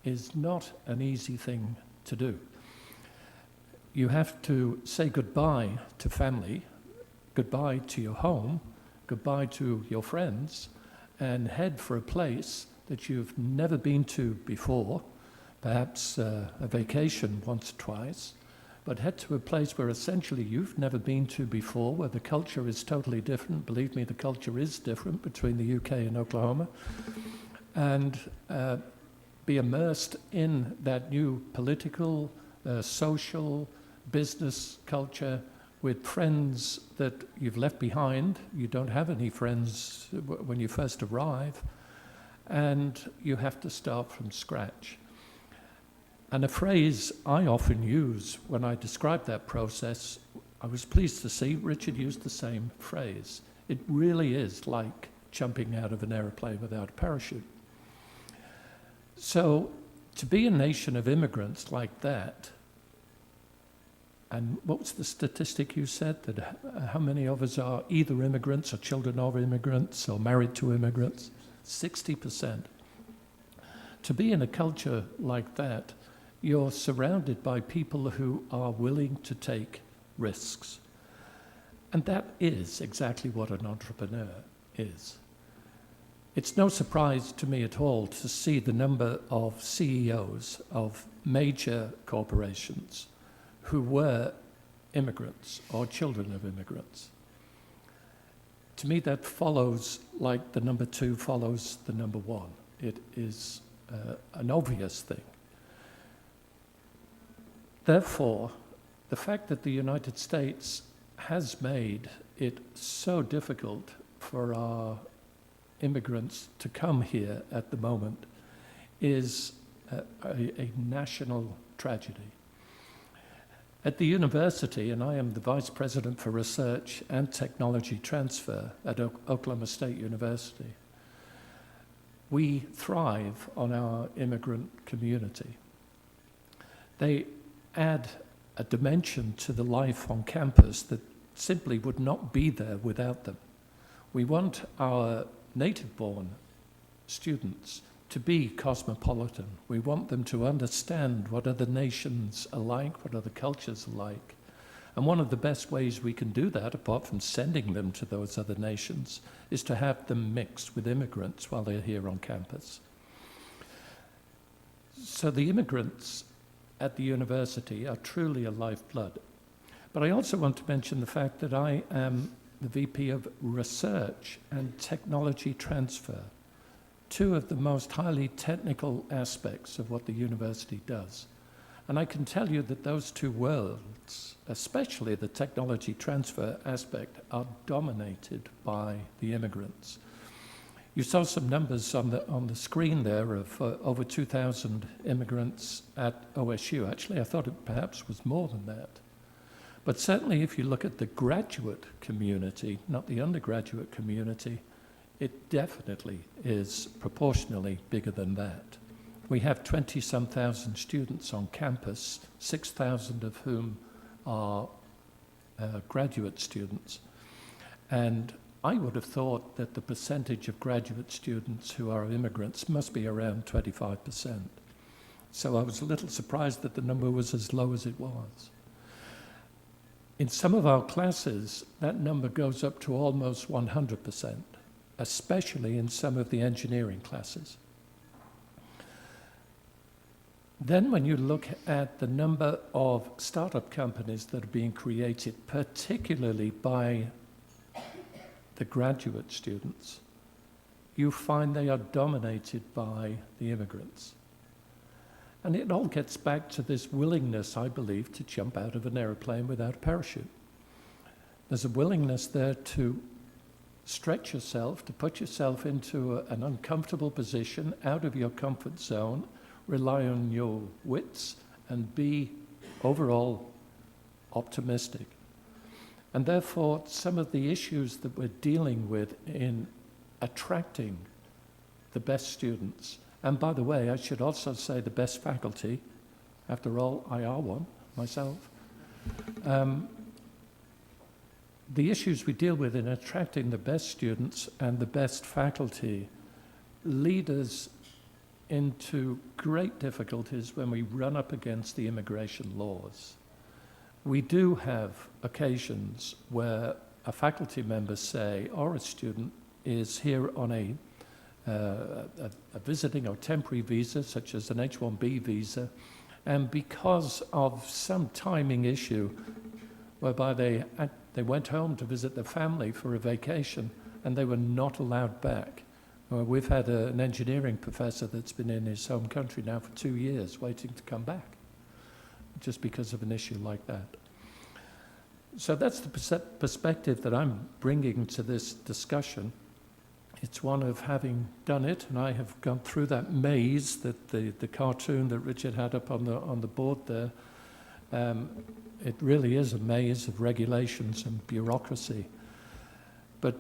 is not an easy thing to do. You have to say goodbye to family, goodbye to your home, goodbye to your friends and head for a place that you've never been to before, perhaps a vacation once or twice, but head to a place where essentially you've never been to before, where the culture is totally different. Believe me, the culture is different between the UK and Oklahoma. And be immersed in that new political, social, business culture with friends that you've left behind. You don't have any friends when you first arrive, and you have to start from scratch. And a phrase I often use when I describe that process, I was pleased to see Richard used the same phrase. It really is like jumping out of an aeroplane without a parachute. So to be a nation of immigrants like that, and what was the statistic you said, that how many of us are either immigrants or children of immigrants or married to immigrants? 60%. To be in a culture like that, you're surrounded by people who are willing to take risks. And that is exactly what an entrepreneur is. It's no surprise to me at all to see the number of CEOs of major corporations who were immigrants or children of immigrants. To me, that follows like the number 2 follows the number 1. It is an obvious thing. Therefore, the fact that the United States has made it so difficult for our immigrants to come here at the moment is a national tragedy. At the university, and I am the Vice President for Research and Technology Transfer at Oklahoma State University, we thrive on our immigrant community. They add a dimension to the life on campus that simply would not be there without them. We want our native-born students to be cosmopolitan. We want them to understand what other nations are like, what other cultures are like. And one of the best ways we can do that, apart from sending them to those other nations, is to have them mixed with immigrants while they're here on campus. So the immigrants at the university are truly a lifeblood. But I also want to mention the fact that I am the VP of Research and Technology Transfer, 2 of the most highly technical aspects of what the university does. And I can tell you that those 2 worlds, especially the technology transfer aspect, are dominated by the immigrants. You saw some numbers on the screen there of over 2,000 immigrants at OSU. Actually, I thought it perhaps was more than that. But certainly if you look at the graduate community, not the undergraduate community, it definitely is proportionally bigger than that. We have 20-some thousand students on campus, 6,000 of whom are graduate students. And I would have thought that the percentage of graduate students who are immigrants must be around 25%. So I was a little surprised that the number was as low as it was. In some of our classes, that number goes up to almost 100%, especially in some of the engineering classes. Then when you look at the number of startup companies that are being created, particularly by the graduate students, you find they are dominated by the immigrants. And it all gets back to this willingness, I believe, to jump out of an aeroplane without a parachute. There's a willingness there to stretch yourself, to put yourself into an uncomfortable position, out of your comfort zone, rely on your wits, and be overall optimistic. And therefore, some of the issues that we're dealing with in attracting the best students, and by the way, I should also say the best faculty, after all, I are one myself. The issues we deal with in attracting the best students and the best faculty lead us into great difficulties when we run up against the immigration laws. We do have occasions where a faculty member, say, or a student is here on a visiting or temporary visa, such as an H-1B visa, and because of some timing issue whereby they went home to visit their family for a vacation and they were not allowed back. We've had an engineering professor that's been in his home country now for 2 years waiting to come back, just because of an issue like that. So that's the perspective that I'm bringing to this discussion. It's one of having done it, and I have gone through that maze that the cartoon that Richard had up on the board there. It really is a maze of regulations and bureaucracy. But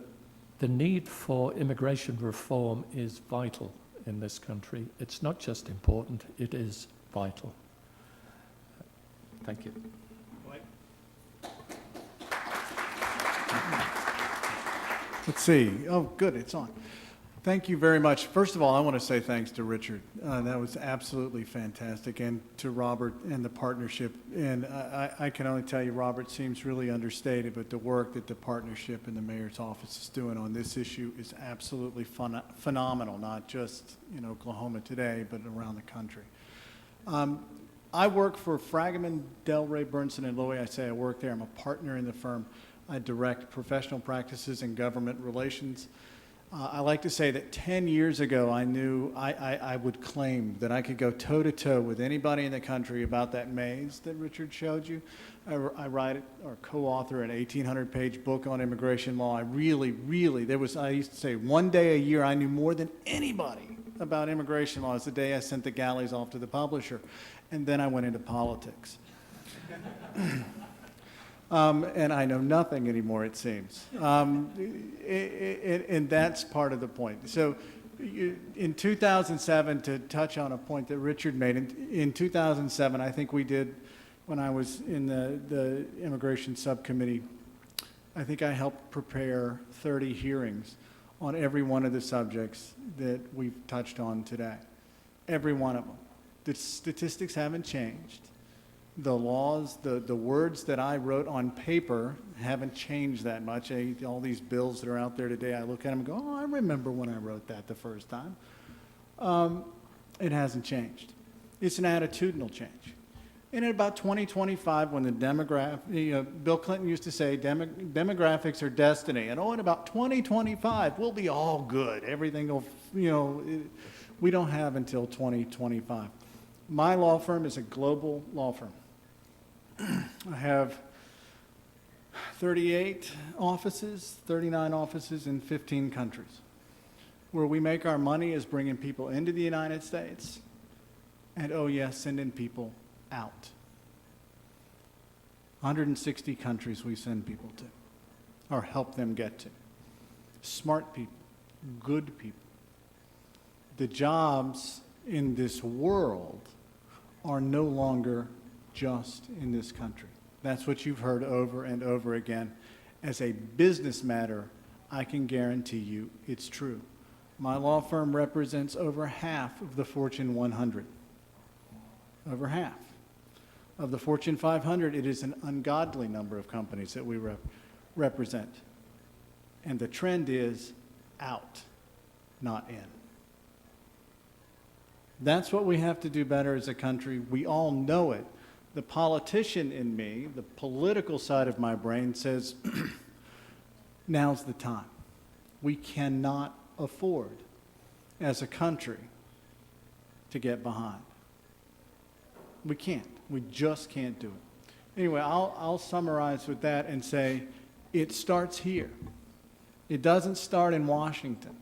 the need for immigration reform is vital in this country. It's not just important, it is vital. Thank you. Let's see. Oh, good, it's on. Thank you very much. First of all, I want to say thanks to Richard. That was absolutely fantastic, and to Robert and the partnership. And I can only tell you, Robert seems really understated, but the work that the partnership and the mayor's office is doing on this issue is absolutely phenomenal, not just in Oklahoma today, but around the country. I work for Fragaman, Delray, Burnson, and Lowy. I say I work there. I'm a partner in the firm. I direct professional practices and government relations. I like to say that 10 years ago, I knew I would claim that I could go toe-to-toe with anybody in the country about that maze that Richard showed you. I write or co-author an 1,800-page book on immigration law. I used to say one day a year I knew more than anybody about immigration law. It's the day I sent the galleys off to the publisher. And then I went into politics. And I know nothing anymore, it seems. And that's part of the point. So in 2007, to touch on a point that Richard made, in 2007, I think we did, when I was in the immigration subcommittee, I think I helped prepare 30 hearings on every one of the subjects that we've touched on today. Every one of them. The statistics haven't changed. The laws, the words that I wrote on paper haven't changed that much. All these bills that are out there today, I look at them and go, oh, I remember when I wrote that the first time. It hasn't changed. It's an attitudinal change. And in about 2025, when Bill Clinton used to say, demographics are destiny. And in about 2025, we'll be all good. Everything will, we don't have until 2025. My law firm is a global law firm. I have 38 offices, 39 offices in 15 countries. Where we make our money is bringing people into the United States and, oh yes, sending people out. 160 countries we send people to or help them get to. Smart people, good people. The jobs in this world are no longer just in this country. That's what you've heard over and over again. As a business matter, I can guarantee you it's true. My law firm represents over half of the Fortune 100. Over half. Of the Fortune 500, it is an ungodly number of companies that we represent. And the trend is out, not in. That's what we have to do better as a country. We all know it. The politician in me, the political side of my brain says, now's the time. We cannot afford, as a country, to get behind. We can't. We just can't do it. Anyway, I'll summarize with that and say, it starts here. It doesn't start in Washington.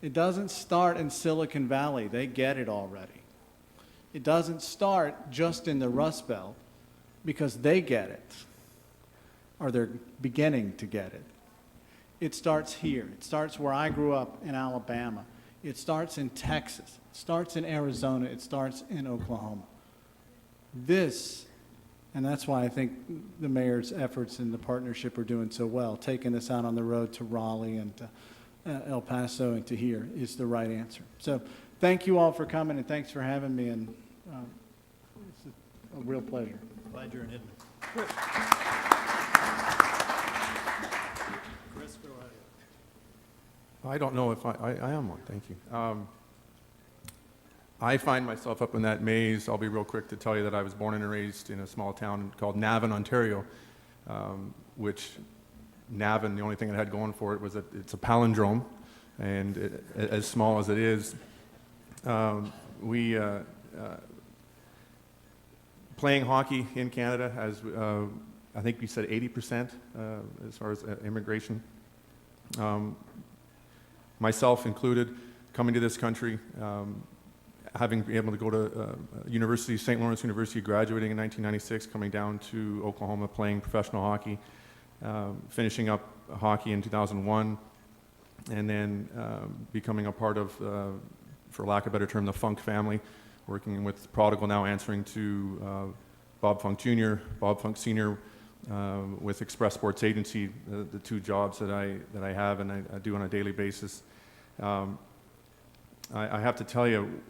It doesn't start in Silicon Valley. They get it already. It doesn't start just in the Rust Belt because they get it, or they're beginning to get it. It starts here. It starts where I grew up in Alabama. It starts in Texas. It starts in Arizona. It starts in Oklahoma. And that's why I think the mayor's efforts and the partnership are doing so well, taking us out on the road to Raleigh and to El Paso and to here is the right answer. So thank you all for coming, and thanks for having me, and it's a real pleasure. Glad you're in Italy. Good. I don't know if I am one, thank you. I find myself up in that maze. I'll be real quick to tell you that I was born and raised in a small town called Navan, Ontario, which Navan, the only thing it had going for it was that it's a palindrome, and as small as it is, playing hockey in Canada, as I think we said 80% as far as immigration. Myself included, coming to this country, having been able to go to university, St. Lawrence University, graduating in 1996, coming down to Oklahoma, playing professional hockey, finishing up hockey in 2001, and then becoming a part of, for lack of a better term, the Funk family, working with Prodigal, now answering to Bob Funk Jr., Bob Funk Sr., with Express Sports Agency, the two jobs that I have and I do on a daily basis. I have to tell you,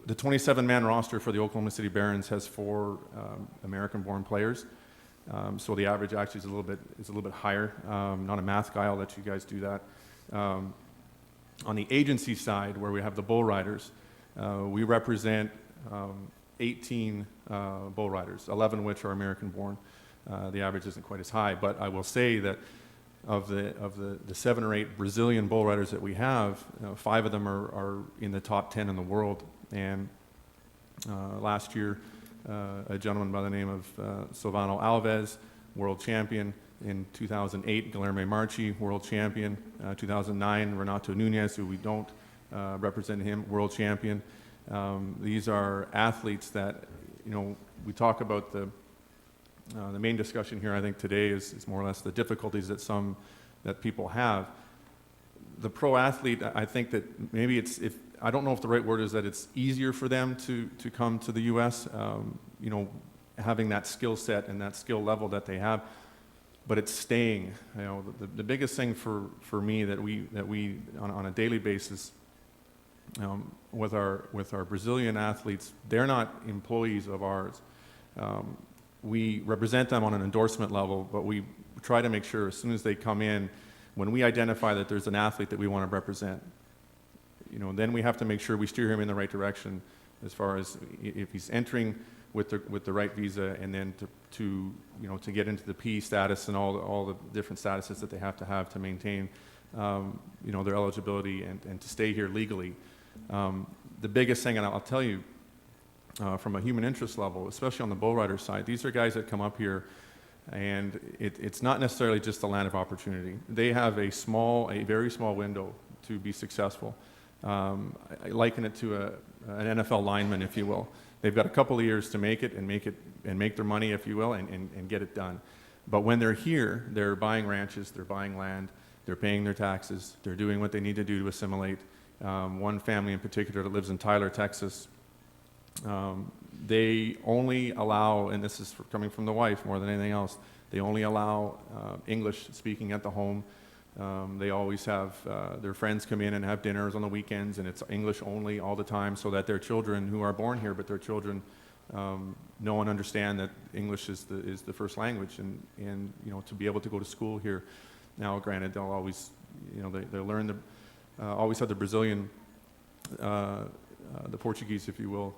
the 27-man roster for the Oklahoma City Barons has 4 American-born players, so the average actually is a little bit higher. Not a math guy, I'll let you guys do that. On the agency side, where we have the bull riders, we represent 18 bull riders, 11 which are American-born. The average isn't quite as high, but I will say that of the 7 or 8 Brazilian bull riders that we have, 5 of them are in the top 10 in the world. And last year, a gentleman by the name of Silvano Alves, world champion. In 2008, Guilherme Marchi, world champion. 2009, Renato Nunez, who we don't represent him, world champion. These are athletes that, we talk about the main discussion here, I think, today is more or less the difficulties that people have. The pro athlete, I think that maybe I don't know if the right word is that it's easier for them to come to the U.S., having that skill set and that skill level that they have, but it's staying. The biggest thing for me that we on a daily basis with our Brazilian athletes, they're not employees of ours. We represent them on an endorsement level, but we try to make sure as soon as they come in, when we identify that there's an athlete that we want to represent, then we have to make sure we steer him in the right direction as far as if he's entering with the right visa, and then to get into the P status and all the different statuses that they have to maintain their eligibility and to stay here legally. The biggest thing, and I'll tell you, from a human interest level, especially on the bull rider side, these are guys that come up here, and it's not necessarily just a land of opportunity. They have a very small window to be successful. I liken it to an NFL lineman, if you will. They've got a couple of years to make it and make their money, if you will, and get it done. But when they're here, they're buying ranches, they're buying land, they're paying their taxes, they're doing what they need to do to assimilate. One family in particular that lives in Tyler, Texas, they only allow, and this is coming from the wife more than anything else, they only allow English speaking at the home. They always have their friends come in and have dinners on the weekends, and it's English only all the time, so that their children, who are born here, but their children know and understand that English is the first language, and to be able to go to school here. Now, granted, they'll always, they'll learn always have the Brazilian, the Portuguese, if you will,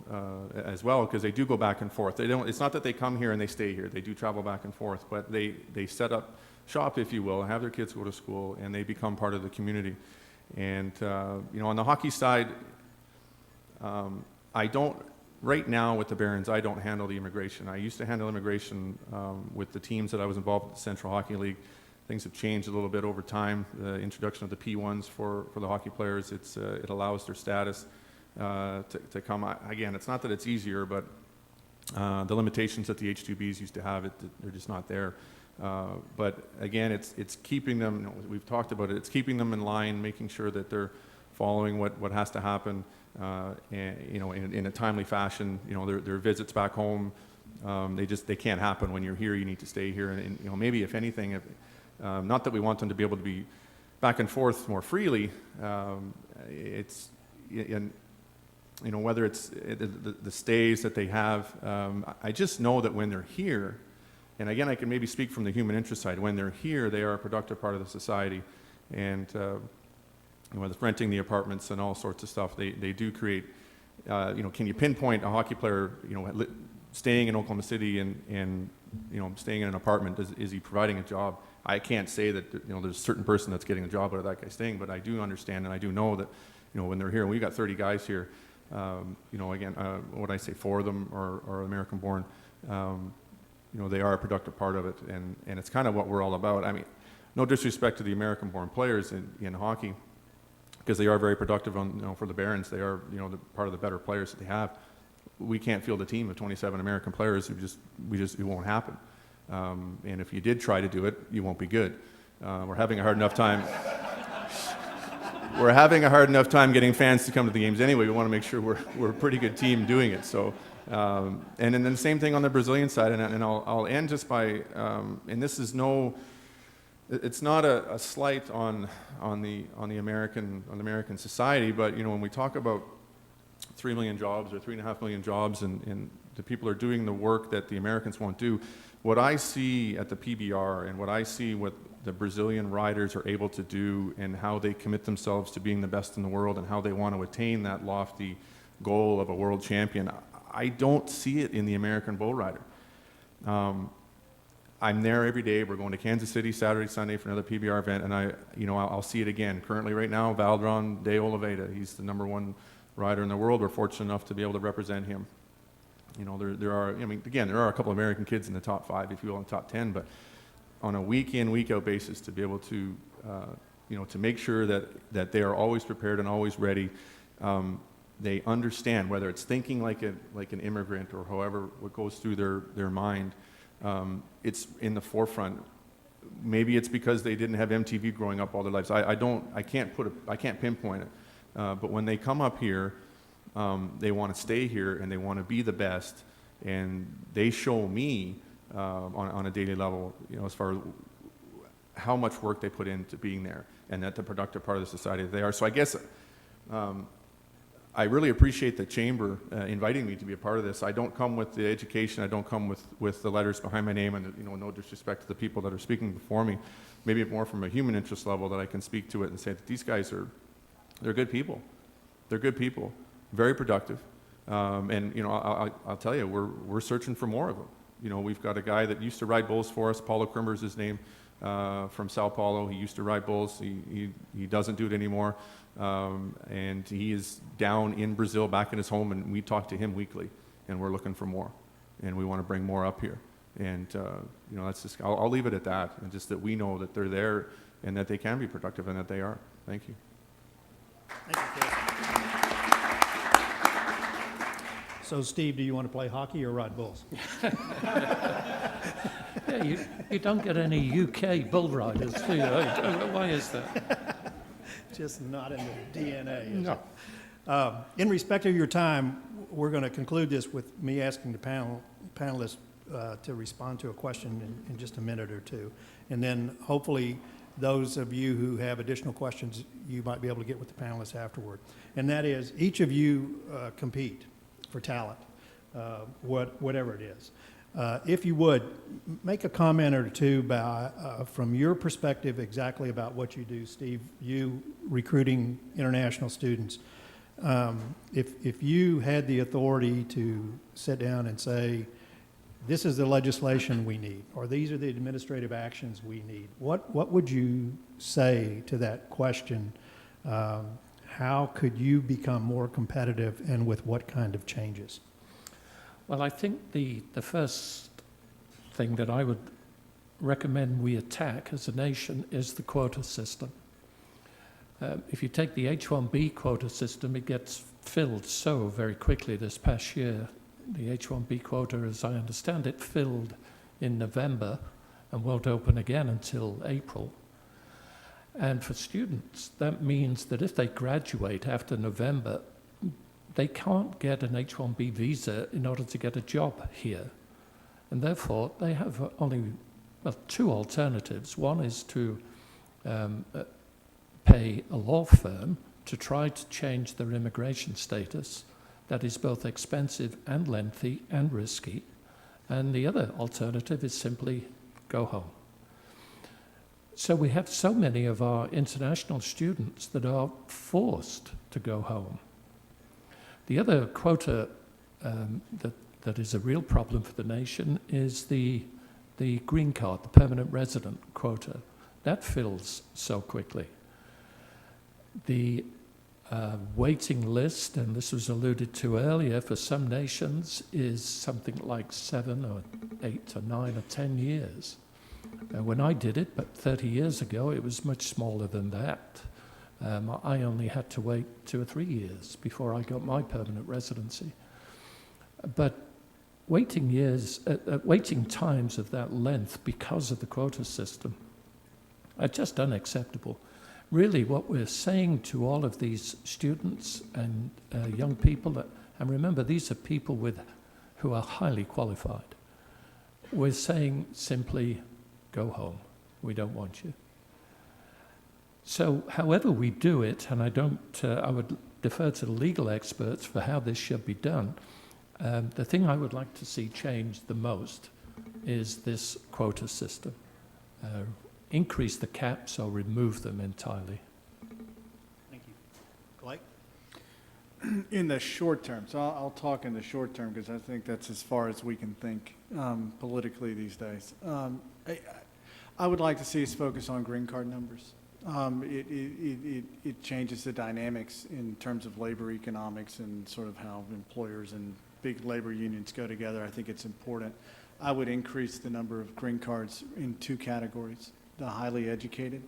as well, because they do go back and forth. It's not that they come here and they stay here. They do travel back and forth, but they set up shop, if you will, have their kids go to school, and they become part of the community. And on the hockey side, right now with the Barons, I don't handle the immigration. I used to handle immigration with the teams that I was involved with the Central Hockey League. Things have changed a little bit over time. The introduction of the P1s for the hockey players, it allows their status to come. Again, it's not that it's easier, but the limitations that the H2Bs used to have, they're just not there. But again, it's keeping them, we've talked about it, it's keeping them in line, making sure that they're following what has to happen, in a timely fashion. Their visits back home, they can't happen when you're here. You need to stay here, and maybe if anything, not that we want them to be able to be back and forth more freely, whether it's the stays that they have, I just know that when they're here, and again, I can maybe speak from the human interest side, when they're here, they are a productive part of the society. And with renting the apartments and all sorts of stuff, they do create, can you pinpoint a hockey player, staying in Oklahoma City and staying in an apartment, is he providing a job? I can't say that, there's a certain person that's getting a job out of that guy staying, but I do understand and I do know that, when they're here, and we've got 30 guys here, again, what I say, 4 of them are American-born, they are a productive part of it, and it's kind of what we're all about. I mean, no disrespect to the American-born players in hockey, because they are very productive for the Barons. They are, part of the better players that they have. We can't field a team of 27 American players. It won't happen. And if you did try to do it, you won't be good. We're having a hard enough time. We're having a hard enough time getting fans to come to the games anyway. We want to make sure we're a pretty good team doing it. So, and then the same thing on the Brazilian side. And I'll end just by, and this is it's not a slight on the American society, but when we talk about 3 million jobs or 3.5 million jobs, and the people are doing the work that the Americans won't do, what I see at the PBR and what I see what the Brazilian riders are able to do and how they commit themselves to being the best in the world and how they want to attain that lofty goal of a world champion, I don't see it in the American bull rider. I'm there every day. We're going to Kansas City Saturday, Sunday for another PBR event, and I'll see it again. Currently, right now, Valdron de Oliveira, he's the #1 rider in the world. We're fortunate enough to be able to represent him. There are a couple of American kids in the top 5, if you will, in the top 10, but on a week in, week out basis, to be able to, to make sure that they are always prepared and always ready. They understand, whether it's thinking like an immigrant or however what goes through their mind. It's in the forefront. Maybe it's because they didn't have MTV growing up all their lives. I can't pinpoint it. But when they come up here, they want to stay here and they want to be the best, and they show me on a daily level, as far as how much work they put into being there, and that the productive part of the society that they are. So I guess I really appreciate the Chamber inviting me to be a part of this. I don't come with the education, I don't come with the letters behind my name, and no disrespect to the people that are speaking before me. Maybe more from a human interest level that I can speak to it and say that these guys they're good people. They're good people, very productive, and I'll tell you, we're searching for more of them. We've got a guy that used to ride bulls for us. Paulo Krimmer is his name, from Sao Paulo. He used to ride bulls. He doesn't do it anymore. And he is down in Brazil, back in his home, and we talk to him weekly, and we're looking for more, and we want to bring more up here. And that's just, I'll leave it at that, and just that we know that they're there and that they can be productive and that they are. Thank you. Thank you, Chris. So, Steve, do you want to play hockey or ride bulls? Yeah, you don't get any UK bull riders, do you? Why is that? Just not in the DNA. Is No. it? In respect of your time, we're going to conclude this with me asking the panelists to respond to a question in just a minute or two. And then hopefully those of you who have additional questions, you might be able to get with the panelists afterward. And that is, each of you compete for talent, whatever it is. If you would, make a comment or two about, from your perspective, exactly about what you do, Steve, you recruiting international students. If you had the authority to sit down and say, this is the legislation we need, or these are the administrative actions we need, what would you say to that question? How could you become more competitive, and with what kind of changes? Well, I think the first thing that I would recommend we attack as a nation is the quota system. If you take the H-1B quota system, it gets filled so very quickly. This past year, the H-1B quota, as I understand it, filled in November and won't open again until April. And for students, that means that if they graduate after November, they can't get an H-1B visa in order to get a job here. And therefore, they have only, two alternatives. One is to pay a law firm to try to change their immigration status. That is both expensive and lengthy and risky. And the other alternative is simply go home. So we have so many of our international students that are forced to go home. The other quota that is a real problem for the nation is the green card, the permanent resident quota. That fills so quickly. The waiting list, and this was alluded to earlier, for some nations is something like 7 or 8 or 9 or 10 years. When I did it, but 30 years ago, it was much smaller than that. I only had to wait 2 or 3 years before I got my permanent residency. But waiting times of that length because of the quota system are just unacceptable. Really, what we're saying to all of these students and young people, and remember, these are people who are highly qualified. We're saying simply, go home. We don't want you. So, however we do it, and I would defer to the legal experts for how this should be done. The thing I would like to see changed the most is this quota system. Increase the caps or remove them entirely. Thank you. Blake? In the short term, so I'll talk in the short term because I think that's as far as we can think politically these days. I would like to see us focus on green card numbers. It changes the dynamics in terms of labor economics and sort of how employers and big labor unions go together. I think it's important. I would increase the number of green cards in 2 categories. The highly educated.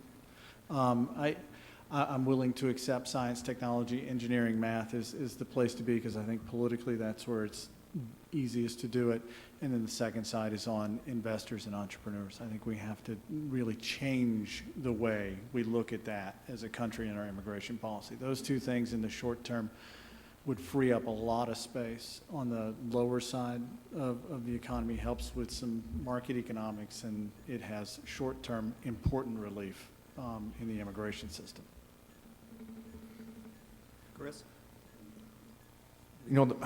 I'm willing to accept science, technology, engineering, math is the place to be because I think politically that's where it's easiest to do it. And then the second side is on investors and entrepreneurs. I think we have to really change the way we look at that as a country in our immigration policy. Those 2 things in the short term would free up a lot of space on the lower side of the economy, helps with some market economics, and it has short-term important relief in the immigration system. Chris? You know,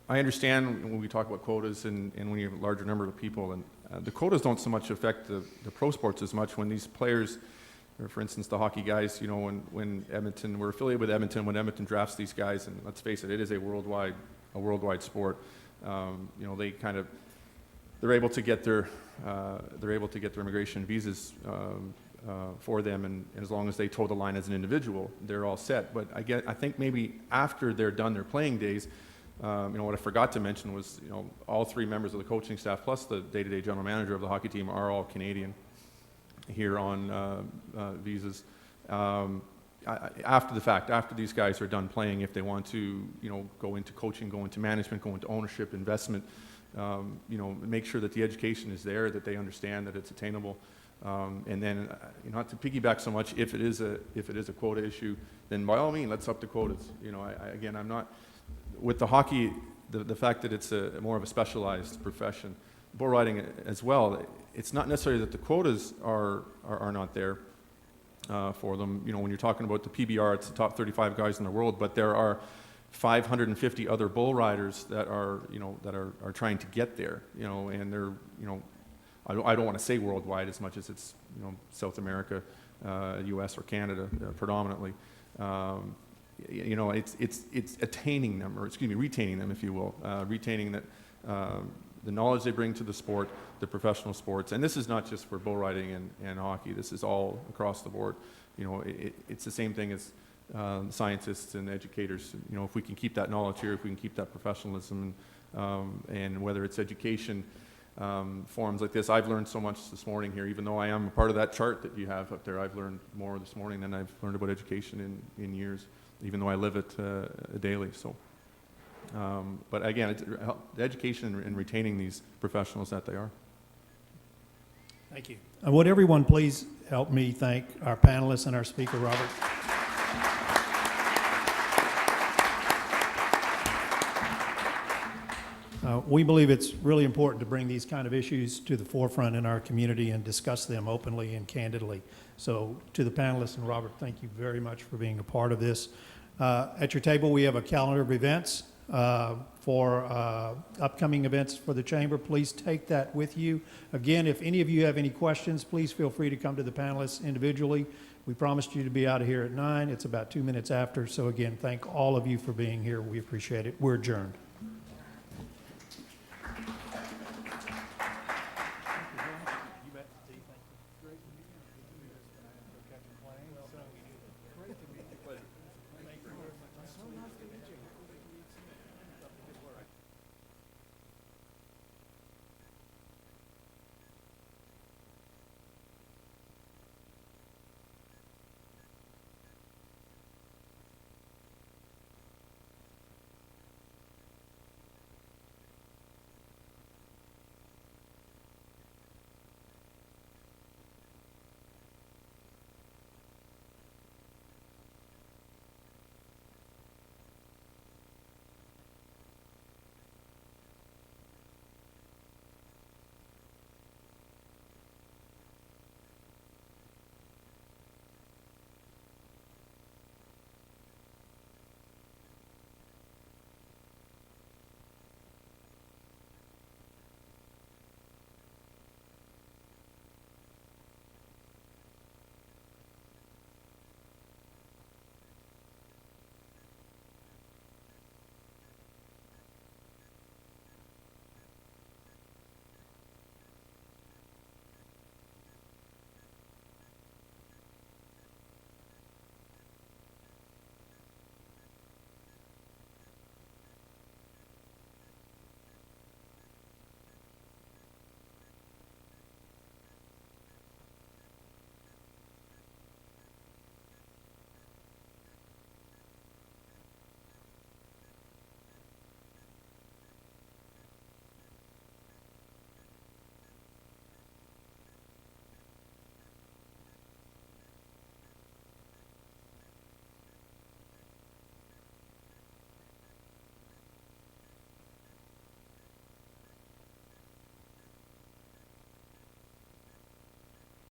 I understand when we talk about quotas and when you have a larger number of people, and the quotas don't so much affect the pro sports as much when these players, or for instance, the hockey guys, you know, when Edmonton, we're affiliated with Edmonton, when Edmonton drafts these guys, and let's face it, it is a worldwide sport. You know, they're able to get their immigration visas for them, and as long as they toe the line as an individual, they're all set. But I think maybe after they're done their playing days, you know, what I forgot to mention was, you know, all 3 members of the coaching staff plus the day-to-day general manager of the hockey team are all Canadian here on visas. After the fact, after these guys are done playing, if they want to, you know, go into coaching, go into management, go into ownership, investment, you know, make sure that the education is there, that they understand that it's attainable, and then, you know, not to piggyback so much. If it is a quota issue, then by all means, let's up the quotas. You know, again, I'm not with the hockey. The fact that it's more of a specialized profession, bull riding as well. It's not necessarily that the quotas are not there for them. You know, when you're talking about the PBR, it's the top 35 guys in the world, but there are 550 other bull riders that are trying to get there. You know, and they're, you know, I don't want to say worldwide as much as it's, you know, South America, U.S. or Canada predominantly. You know, it's attaining them, or excuse me, retaining them, if you will, retaining that. The knowledge they bring to the sport, the professional sports, and this is not just for bull riding and hockey. This is all across the board. You know, it's the same thing as scientists and educators. You know, if we can keep that knowledge here, if we can keep that professionalism, and whether it's education forums like this, I've learned so much this morning here. Even though I am a part of that chart that you have up there, I've learned more this morning than I've learned about education in years, even though I live it daily. So. But again, it's the education and retaining these professionals that they are. Thank you. Would everyone please help me thank our panelists and our speaker, Robert? We believe it's really important to bring these kind of issues to the forefront in our community and discuss them openly and candidly. So to the panelists and Robert, thank you very much for being a part of this. At your table, we have a calendar of events. for upcoming events for the chamber. Please take that with you. Again, if any of you have any questions, please feel free to come to the panelists individually. We promised you to be out of here at 9. It's about 2 minutes after. So again, thank all of you for being here. We appreciate it. We're adjourned.